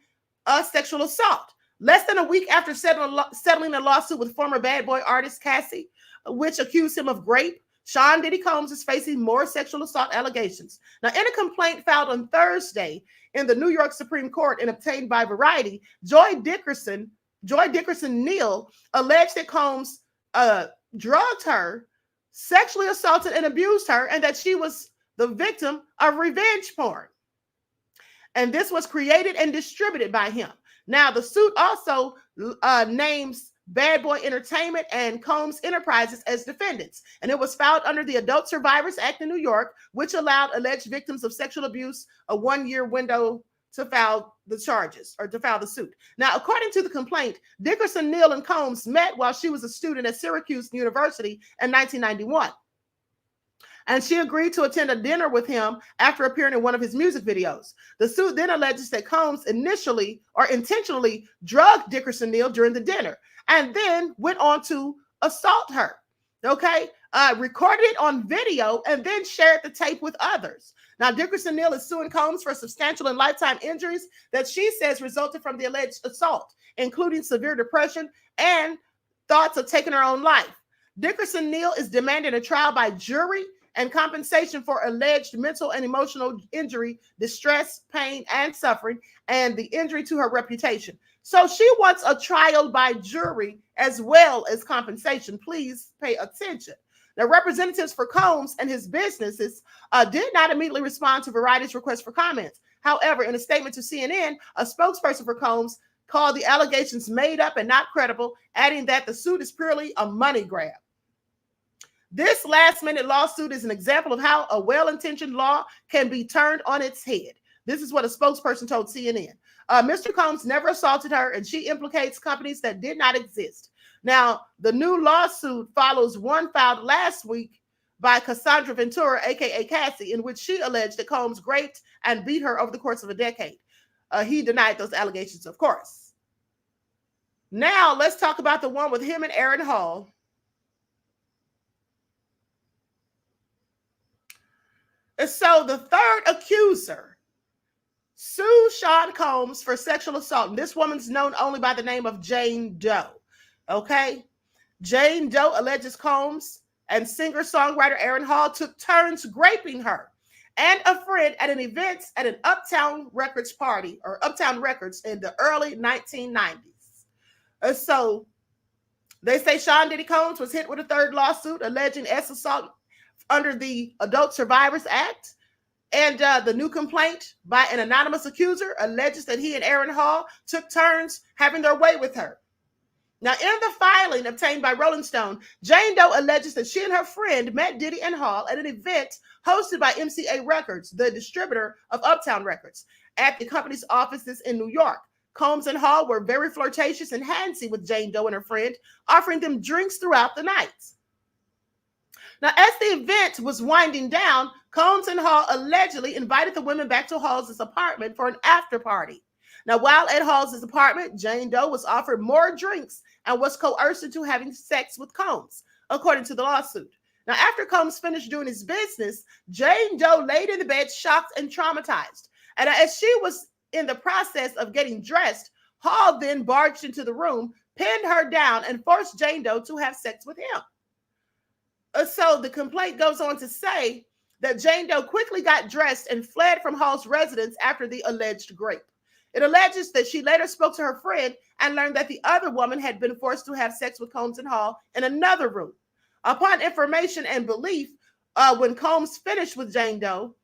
sexual assault. Less than a week after settling a lawsuit with former Bad Boy artist Cassie, which accused him of gRape, Sean Diddy Combs is facing more sexual assault allegations. Now, in a complaint filed on Thursday in the New York Supreme Court and obtained by Variety, Joy Dickerson Neal alleged that Combs drugged her, sexually assaulted and abused her, and that she was the victim of revenge porn. And this was created and distributed by him. Now, the suit also names Bad Boy Entertainment and Combs Enterprises as defendants, and it was filed under the Adult Survivors Act in New York, which allowed alleged victims of sexual abuse a 1-year window to file the charges or to file the suit. Now, according to the complaint, Dickerson, Neal, and Combs met while she was a student at Syracuse University in 1991. And she agreed to attend a dinner with him after appearing in one of his music videos. The suit then alleges that Combs initially or intentionally drugged Dickerson Neal during the dinner and then went on to assault her. Okay, recorded it on video and then shared the tape with others. Now, Dickerson Neal is suing Combs for substantial and lifetime injuries that she says resulted from the alleged assault, including severe depression and thoughts of taking her own life. Dickerson Neal is demanding a trial by jury and compensation for alleged mental and emotional injury, distress, pain, and suffering, and the injury to her reputation. So she wants a trial by jury as well as compensation. Please pay attention. Now, representatives for Combs and his businesses did not immediately respond to Variety's request for comments. However, in a statement to CNN, a spokesperson for Combs called the allegations made up and not credible, adding that the suit is purely a money grab. This last-minute lawsuit is an example of how a well-intentioned law can be turned on its head. This is what a spokesperson told CNN. Mr. Combs never assaulted her, and she implicates companies that did not exist. Now, the new lawsuit follows one filed last week by Cassandra Ventura, a.k.a. Cassie, in which she alleged that Combs raped and beat her over the course of a decade. He denied those allegations, of course. Now, let's talk about the one with him and Aaron Hall. And so the third accuser sued Sean Combs for sexual assault. And this woman's known only by the name of Jane Doe. Okay? Jane Doe alleges Combs and singer-songwriter Aaron Hall took turns graping her and a friend at an event at an Uptown Records party or Uptown Records in the early 1990s. So they say Sean Diddy Combs was hit with a third lawsuit alleging assault under the Adult Survivors Act. And the new complaint by an anonymous accuser alleges that he and Aaron Hall took turns having their way with her. Now, in the filing obtained by Rolling Stone, Jane Doe alleges that she and her friend met Diddy and Hall at an event hosted by MCA Records, the distributor of Uptown Records, at the company's offices in New York. Combs and Hall were very flirtatious and handsy with Jane Doe and her friend, offering them drinks throughout the night. Now, as the event was winding down, Combs and Hall allegedly invited the women back to Hall's apartment for an after party. Now, while at Hall's apartment, Jane Doe was offered more drinks and was coerced into having sex with Combs, according to the lawsuit. Now, after Combs finished doing his business, Jane Doe laid in the bed shocked and traumatized. And as she was in the process of getting dressed, Hall then barged into the room, pinned her down, and forced Jane Doe to have sex with him. So the complaint goes on to say that Jane Doe quickly got dressed and fled from Hall's residence after the alleged rape. It alleges that she later spoke to her friend and learned that the other woman had been forced to have sex with Combs and Hall in another room. Upon information and belief, when Combs finished with Jane Doe,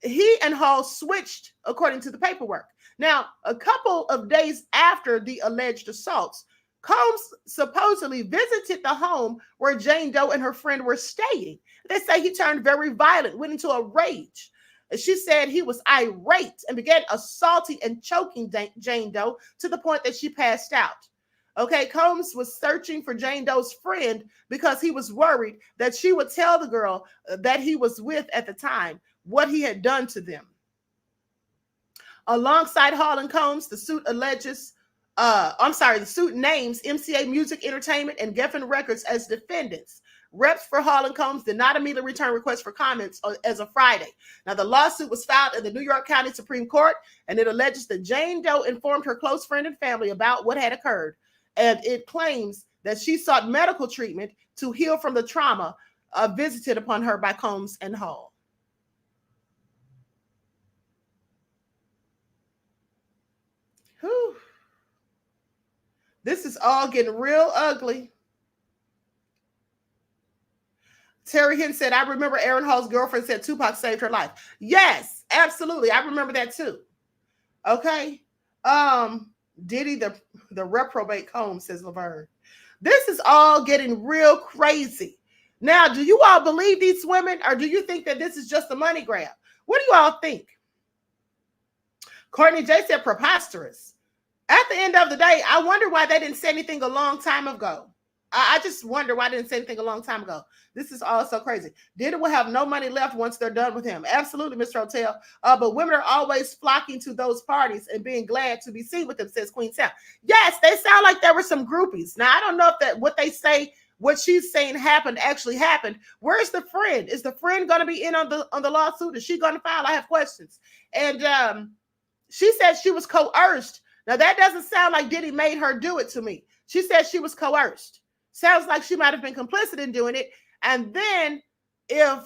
he and Hall switched, according to the paperwork. Now, a couple of days after the alleged assaults, Combs supposedly visited the home where Jane Doe and her friend were staying. They say he turned very violent, went into a rage. She said he was irate and began assaulting and choking Jane Doe to the point that she passed out. Okay, Combs was searching for Jane Doe's friend because he was worried that she would tell the girl that he was with at the time what he had done to them. Alongside Hall and Combs, the suit names MCA Music Entertainment and Geffen Records as defendants. Reps for Hall and Combs did not immediately return requests for comments as of Friday. Now, the lawsuit was filed in the New York County Supreme Court, and it alleges that Jane Doe informed her close friend and family about what had occurred. And it claims that she sought medical treatment to heal from the trauma visited upon her by Combs and Hall. Whew. This is all getting real ugly. Terry Hinn said, I remember Aaron Hall's girlfriend said Tupac saved her life. Yes, absolutely. I remember that too. Okay. Diddy, the reprobate Combs, says Laverne. This is all getting real crazy. Now, do you all believe these women, or do you think that this is just a money grab? What do you all think? Courtney J said preposterous. At the end of the day, I wonder why they didn't say anything a long time ago. I just wonder why they didn't say anything a long time ago. This is all so crazy. Diddy will have no money left once they're done with him. Absolutely, Mr. Hotel. But women are always flocking to those parties and being glad to be seen with them, says Queen Sam. Yes, they sound like there were some groupies. Now, I don't know if that what they say, what she's saying happened actually happened. Where's the friend? Is the friend going to be in on the lawsuit? Is she going to file? I have questions. And she said she was coerced. Now, that doesn't sound like Diddy made her do it to me. She said she was coerced. Sounds like she might have been complicit in doing it. And then if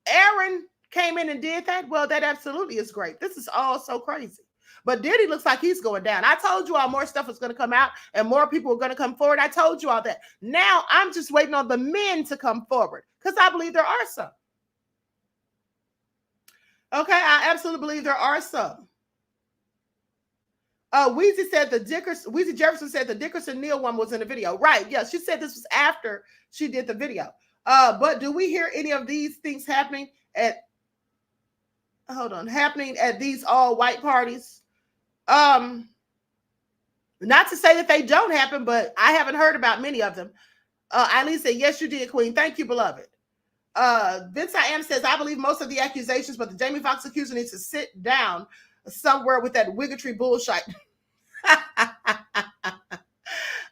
Aaron came in and did that, well, that absolutely is great. This is all so crazy. But Diddy looks like he's going down. I told you all more stuff was going to come out and more people were going to come forward. I told you all that. Now I'm just waiting on the men to come forward because I believe there are some. Okay, I absolutely believe there are some. Weezy Jefferson said the Dickerson Neal one was in the video. Right. Yeah. She said this was after she did the video. But do we hear any of these things happening at these all white parties? Not to say that they don't happen, but I haven't heard about many of them. Eileen said, yes, you did, Queen. Thank you, beloved. Vince I Am says, I believe most of the accusations, but the Jamie Foxx accuser needs to sit down somewhere with that wigotry bullshit.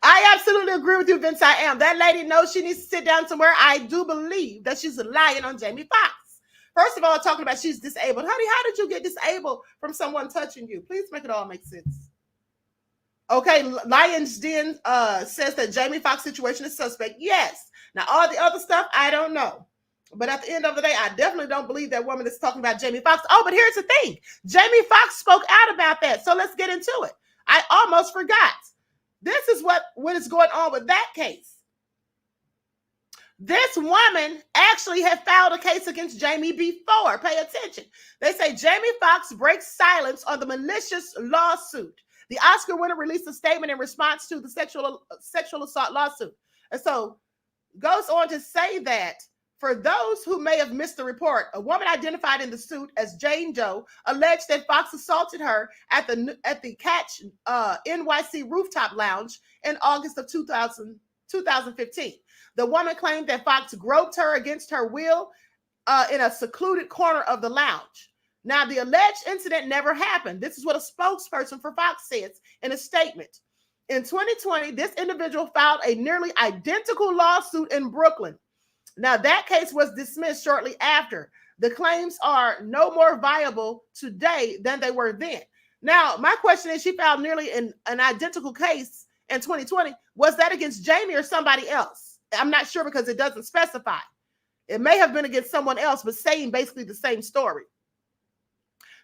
I absolutely agree with you, Vince. I am. That lady knows she needs to sit down somewhere. I do believe that she's lying on Jamie Foxx. First of all, talking about she's disabled. Honey, how did you get disabled from someone touching you? Please make it all make sense. Okay, Lions Den says that Jamie Foxx situation is suspect. Yes. Now, all the other stuff, I don't know. But at the end of the day, I definitely don't believe that woman is talking about Jamie Foxx. Oh, but here's the thing. Jamie Foxx spoke out about that. So let's get into it. I almost forgot. This is what is going on with that case. This woman actually had filed a case against Jamie before. Pay attention. They say Jamie Foxx breaks silence on the malicious lawsuit. The Oscar winner released a statement in response to the sexual assault lawsuit. And so goes on to say that for those who may have missed the report, a woman identified in the suit as Jane Doe alleged that Foxx assaulted her at the Catch NYC rooftop lounge in August of 2015. The woman claimed that Foxx groped her against her will in a secluded corner of the lounge. Now, the alleged incident never happened. This is what a spokesperson for Foxx says in a statement. In 2020, this individual filed a nearly identical lawsuit in Brooklyn. Now, that case was dismissed shortly after. The claims are no more viable today than they were then. Now, my question is, she filed nearly an identical case in 2020. Was that against Jamie or somebody else? I'm not sure because it doesn't specify. It may have been against someone else, but saying basically the same story.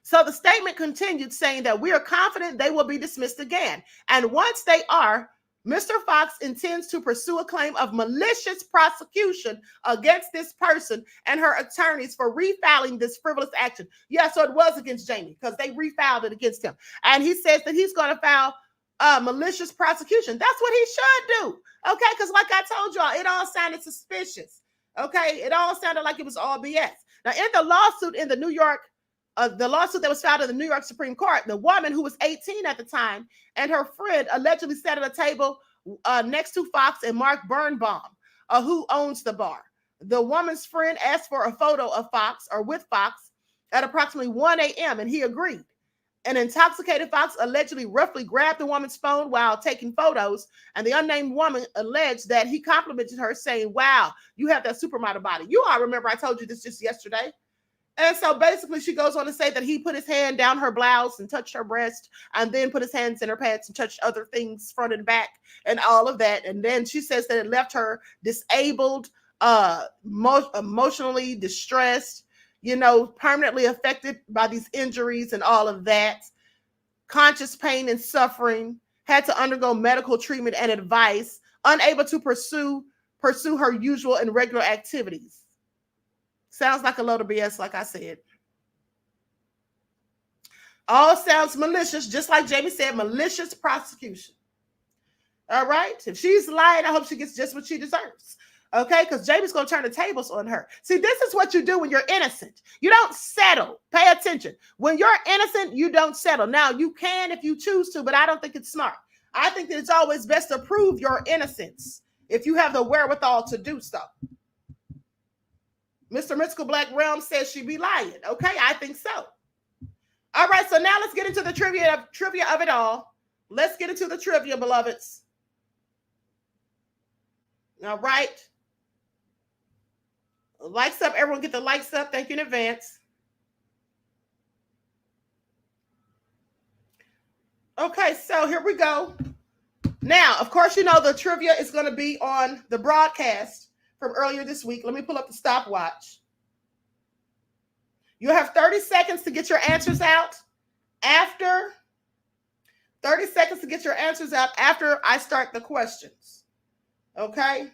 So the statement continued saying that we are confident they will be dismissed again. And once they are, Mr. Foxx intends to pursue a claim of malicious prosecution against this person and her attorneys for refiling this frivolous action. Yeah, so it was against Jamie because they refiled it against him. And he says that he's going to file malicious prosecution. That's what he should do. Okay, because like I told y'all, it all sounded suspicious. Okay, it all sounded like it was all BS. Now, in the lawsuit in the lawsuit that was filed in the New York Supreme Court, the woman who was 18 at the time and her friend allegedly sat at a table next to Foxx and Mark Birnbaum, who owns the bar. The woman's friend asked for a photo of Foxx or with Foxx at approximately 1 a.m. and he agreed. An intoxicated Foxx allegedly roughly grabbed the woman's phone while taking photos, and the unnamed woman alleged that he complimented her, saying, "Wow, you have that supermodel body." You all remember I told you this just yesterday. And so basically she goes on to say that he put his hand down her blouse and touched her breast and then put his hands in her pants and touched other things front and back and all of that. And then she says that it left her disabled, emotionally distressed, permanently affected by these injuries and all of that, conscious pain and suffering, had to undergo medical treatment and advice, unable to pursue her usual and regular activities. Sounds like a load of BS, like I said. All sounds malicious, just like Jamie said, malicious prosecution. All right? If she's lying, I hope she gets just what she deserves. Okay, because Jamie's going to turn the tables on her. See, this is what you do when you're innocent. You don't settle. Pay attention. When you're innocent, you don't settle. Now, you can if you choose to, but I don't think it's smart. I think that it's always best to prove your innocence if you have the wherewithal to do so. Mr. Mystical Black Realm says she be lying. Okay, I think so. All right, so now let's get into the trivia of it all. Let's get into the trivia, beloveds. All right. Likes up. Everyone get the likes up. Thank you in advance. Okay, so here we go. Now, of course, you know the trivia is going to be on the broadcast from earlier this week. Let me pull up the stopwatch. You have 30 seconds to get your answers out after 30 seconds to get your answers out after I start the questions. Okay?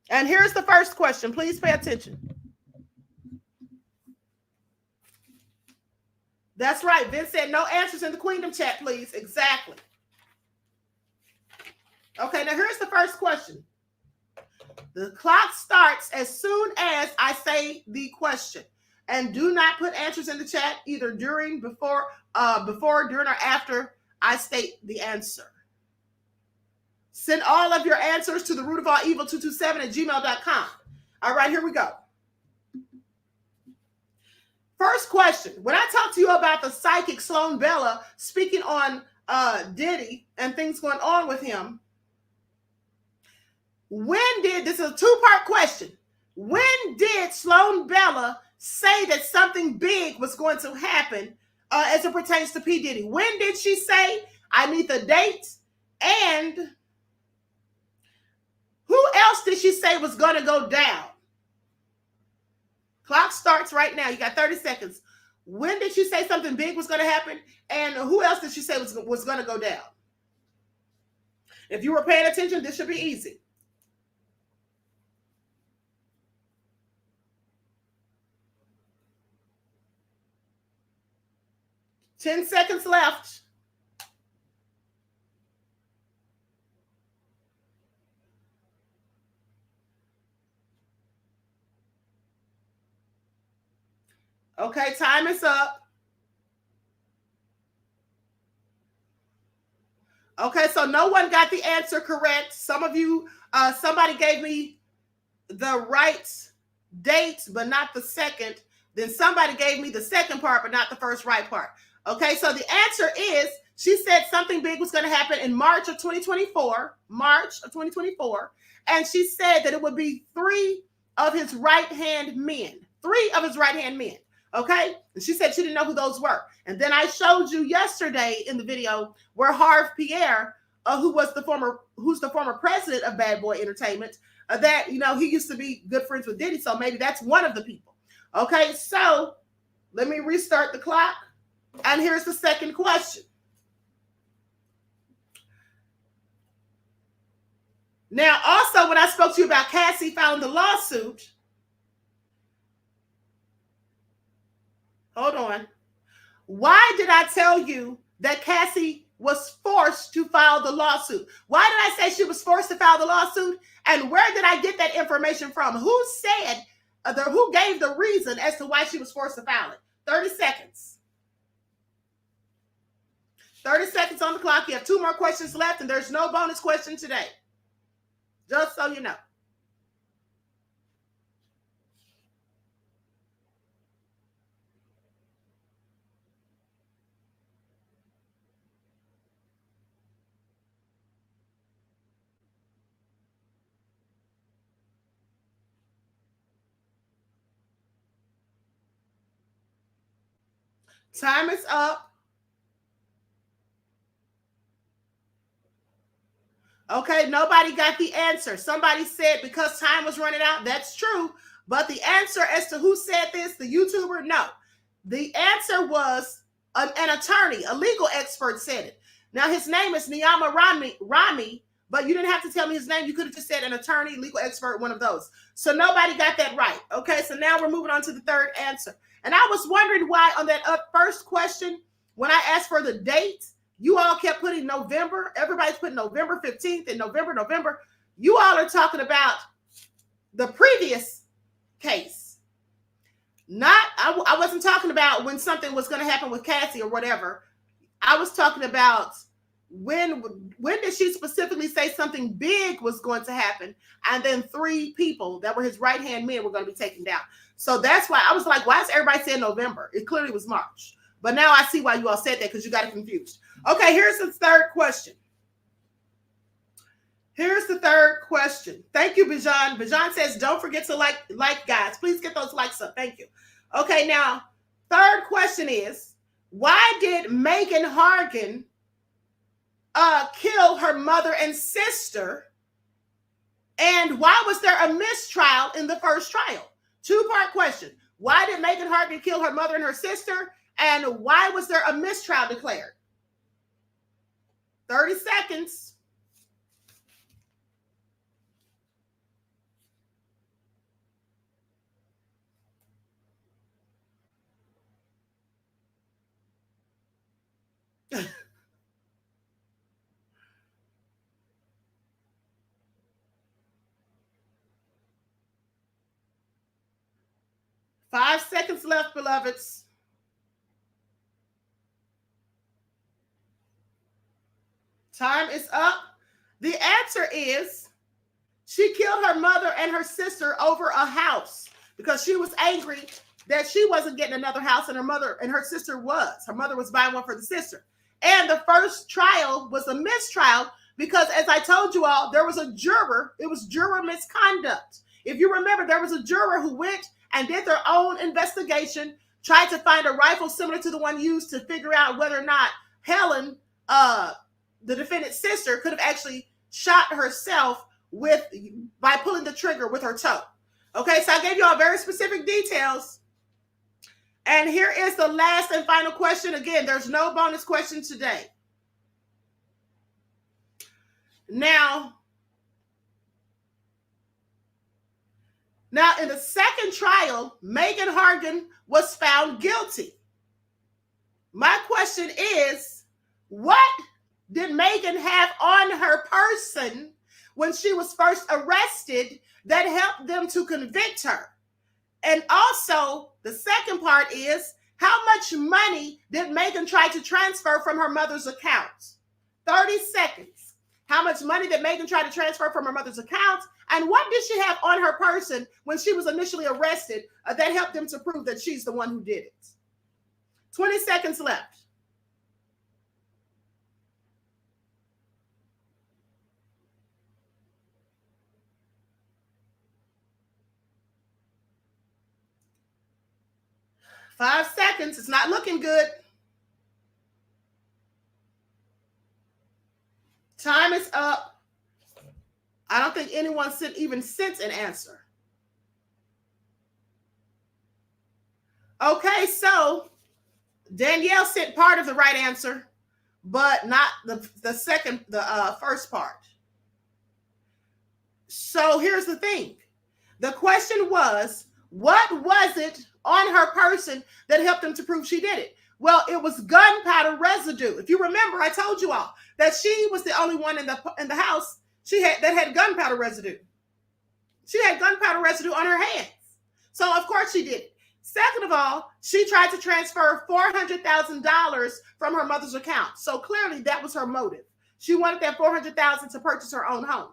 And here's the first question. Please pay attention. That's right. Vince said no answers in the Queendom chat, please. Exactly. Okay, now here's the first question. The clock starts as soon as I say the question. And do not put answers in the chat either during, before, during, or after I state the answer. Send all of your answers to the root of all evil 227@gmail.com. All right, here we go. First question. When I talk to you about the psychic Sloan Bella speaking on Diddy and things going on with him, this is a two-part question. When did Sloan Bella say that something big was going to happen as it pertains to P. Diddy? When did she say? I need the date. And who else did she say was going to go down? Clock starts right now. You got 30 seconds. When did she say something big was going to happen? And who else did she say was going to go down? If you were paying attention, this should be easy. Ten seconds left. Okay, time is up. Okay, so no one got the answer correct. Some of you, somebody gave me the right date, but not the second. Then somebody gave me the second part, but not the first right part. Okay, so the answer is, she said something big was going to happen in March of 2024. And she said that it would be three of his right-hand men. Okay? And she said she didn't know who those were. And then I showed you yesterday in the video where Harv Pierre, who's the former president of Bad Boy Entertainment, that, you know, he used to be good friends with Diddy. So maybe that's one of the people. Okay, so let me restart the clock. And here's the second question. Now, also, when I spoke to you about Cassie filing the lawsuit, hold on. Why did I tell you that Cassie was forced to file the lawsuit? Why did I say she was forced to file the lawsuit? And where did I get that information from? Who said, who gave the reason as to why she was forced to file it? 30 seconds. 30 seconds on the clock. You have two more questions left, and there's no bonus question today. Just so you know. Time is up. Okay, nobody got the answer. Somebody said because time was running out. That's true. But the answer as to who said this, the YouTuber, no. The answer was an attorney, a legal expert said it. Now, his name is Niyama Rami, but you didn't have to tell me his name. You could have just said an attorney, legal expert, one of those. So nobody got that right. Okay, so now we're moving on to the third answer. And I was wondering why on that first question, when I asked for the date, you all kept putting November. Everybody's putting November 15th and November. You all are talking about the previous case. I wasn't talking about when something was going to happen with Cassie or whatever. I was talking about when did she specifically say something big was going to happen, and then 3 people that were his right-hand men were going to be taken down. So that's why I was like, why is everybody saying November? It clearly was March. But now I see why you all said that, because you got it confused. Okay, here's the third question. Here's the third question. Thank you, Bijan. Bijan says, don't forget to like guys. Please get those likes up. Thank you. Okay, now, third question is, why did Megan Hargan kill her mother and sister? And why was there a mistrial in the first trial? 2-part question. Why did Megan Hargan kill her mother and her sister? And why was there a mistrial declared? 30 seconds. Five seconds left, beloveds. Time is up. The answer is she killed her mother and her sister over a house because she was angry that she wasn't getting another house and her mother and her sister was. Her mother was buying one for the sister. And the first trial was a mistrial because, as I told you all, there was a juror. It was juror misconduct. If you remember, there was a juror who went and did their own investigation, tried to find a rifle similar to the one used to figure out whether or not Helen, the defendant's sister, could have actually shot herself by pulling the trigger with her toe. Okay, so I gave you all very specific details. And here is the last and final question. Again, there's no bonus question today. Now, in the second trial, Megan Hargan was found guilty. My question is, what did Megan have on her person when she was first arrested that helped them to convict her? And also, the second part is, how much money did Megan try to transfer from her mother's account? 30 seconds. How much money did Megan try to transfer from her mother's account? And what did she have on her person when she was initially arrested that helped them to prove that she's the one who did it? 20 seconds left. Five seconds. It's not looking good. Time is up. I don't think anyone even sent an answer. Okay, so Danielle sent part of the right answer, but not the first part. So here's the thing. The question was, what was it on her person that helped them to prove she did it? Well, it was gunpowder residue. If you remember, I told you all that she was the only one in the house that had gunpowder residue. She had gunpowder residue on her hands. So of course she did it. Second of all, she tried to transfer $400,000 from her mother's account. So clearly that was her motive. She wanted that $400,000 to purchase her own home.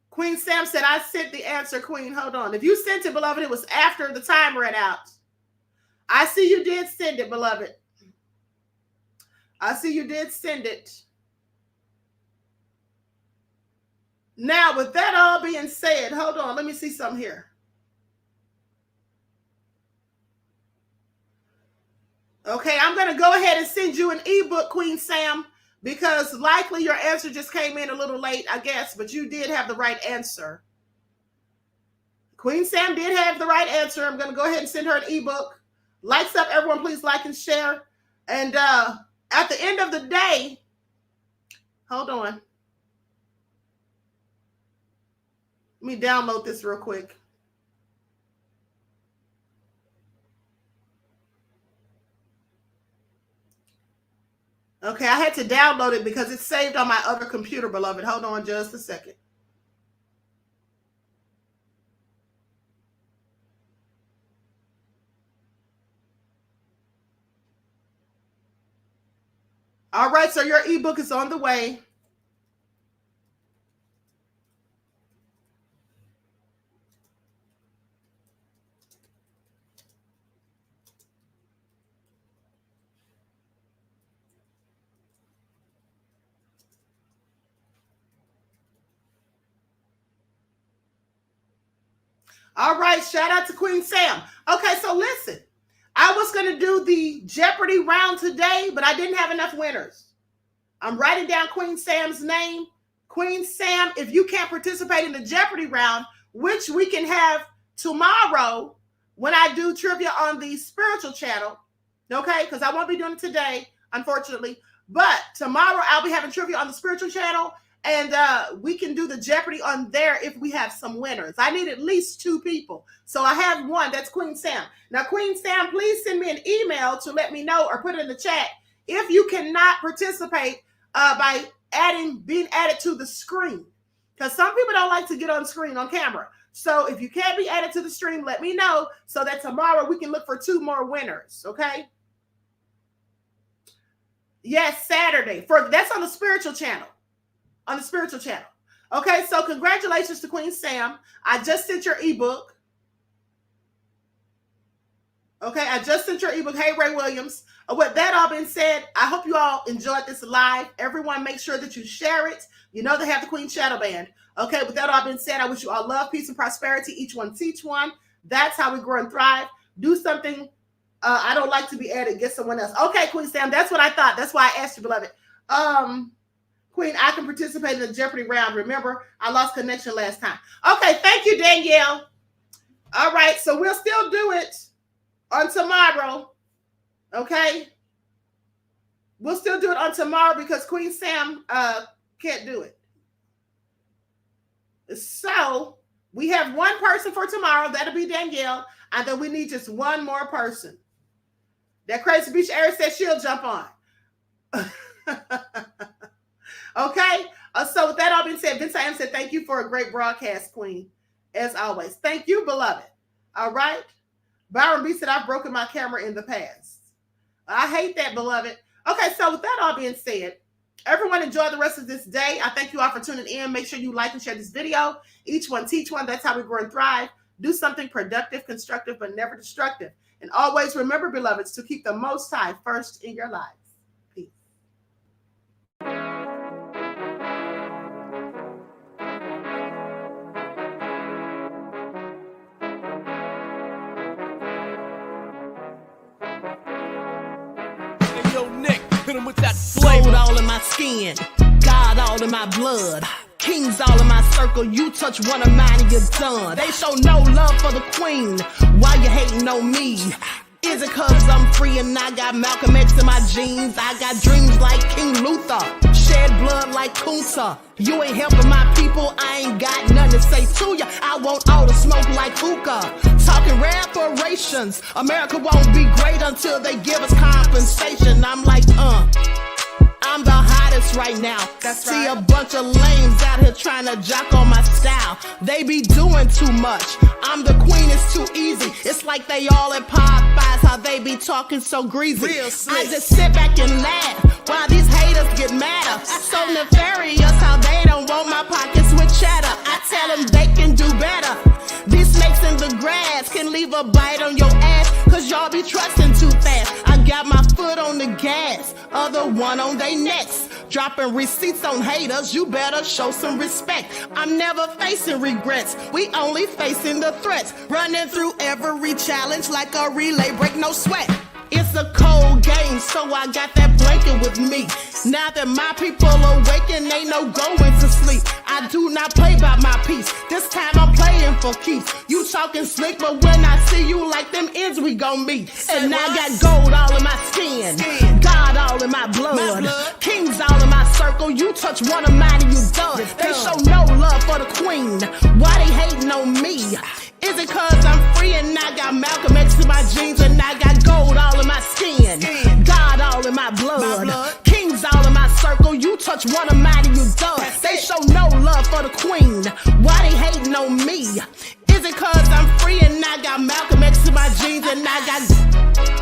Queen Sam said, I sent the answer, Queen. Hold on. If you sent it, beloved, it was after the time ran out. I see you did send it, beloved. I see you did send it. Now, with that all being said, hold on. Let me see something here. Okay, I'm going to go ahead and send you an ebook, Queen Sam, because likely your answer just came in a little late, I guess, but you did have the right answer. Queen Sam did have the right answer. I'm going to go ahead and send her an ebook. Likes up, everyone. Please like and share. And at the end of the day, hold on. Let me download this real quick. Okay, I had to download it because it's saved on my other computer, beloved. Hold on just a second. All right, so your ebook is on the way. All right, shout out to Queen Sam. Okay, so listen, I was going to do the Jeopardy round today, but I didn't have enough winners. I'm writing down Queen Sam's name. Queen Sam, if you can't participate in the Jeopardy round, which we can have tomorrow when I do trivia on the spiritual channel, okay, because I won't be doing it today, unfortunately, but tomorrow I'll be having trivia on the spiritual channel. And we can do the Jeopardy on there if we have some winners. I need at least 2 people. So I have one. That's Queen Sam. Now, Queen Sam, please send me an email to let me know or put it in the chat if you cannot participate by being added to the screen. Because some people don't like to get on screen on camera. So if you can't be added to the stream, let me know so that tomorrow we can look for 2 more winners. Okay? Yes, Saturday. That's on the spiritual channel. On the spiritual channel. Okay, so congratulations to Queen Sam. I just sent your ebook. Okay, I just sent your ebook. Hey, Ray Williams. With that all being said, I hope you all enjoyed this live. Everyone make sure that you share it. You know they have the Queen Shadow Band. Okay, with that all being said, I wish you all love, peace, and prosperity. Each one teach one. That's how we grow and thrive. Do something. I don't like to be added. Get someone else. Okay, Queen Sam, that's what I thought. That's why I asked you, beloved. Queen, I can participate in the Jeopardy round. Remember, I lost connection last time. Okay, thank you, Danielle. All right, so we'll still do it on tomorrow. Okay? We'll still do it on tomorrow because Queen Sam can't do it. So we have 1 person for tomorrow. That'll be Danielle. And then we need just 1 more person. That Crazy Beach Aries said she'll jump on. Okay, so with that all being said, Vince I am said thank you for a great broadcast, Queen, as always. Thank you, beloved. All right. Byron B said I've broken my camera in the past. I hate that, beloved. Okay, so with that all being said, everyone enjoy the rest of this day. I thank you all for tuning in. Make sure you like and share this video. Each one teach one. That's how we grow and thrive. Do something productive, constructive, but never destructive. And always remember, beloveds, to keep the Most High first in your lives. With that gold all in my skin, God all in my blood, kings all in my circle. You touch one of mine and you're done. They show no love for the queen. Why you hating on me? Is it cause I'm free and I got Malcolm X in my jeans? I got dreams like King Luther, shed blood like Kunta. You ain't helping my people, I ain't got nothing to say to ya. I want all the smoke like hookah. Talking reparations, America won't be great until they give us compensation. I'm like, I'm the hottest right now. See a bunch of lames out here trying to jock on my style. They be doing too much. I'm the queen, it's too easy. It's like they all at Popeyes, how they be talking so greasy. I just sit back and laugh while these haters get madder. So nefarious how they don't want my pockets with cheddar. I tell them they can do better. These snakes in the grass can leave a bite on your ass, cause y'all be trusting too fast. I got my foot on the gas, other one on they necks. Dropping receipts on haters, you better show some respect. I'm never facing regrets, we only facing the threats. Running through every challenge like a relay, break no sweat. It's a cold game, so I got that blanket with me. Now that my people awaken, ain't no going to sleep. I do not play by my piece. This time I'm playing for keeps. You talking slick, but when I see you like them ends, we gon' meet. And I got gold all in my skin, God all in my blood, kings all in my circle. You touch one of mine and you done. They show no love for the queen. Why they hating on me? Is it cause I'm free and I got Malcolm X in my jeans and I got gold all in my skin, God all in my blood, kings you touch one of mine, you dust. They show no love for the queen. Why they hating on me? Is it cause I'm free and I got Malcolm X to my jeans and I got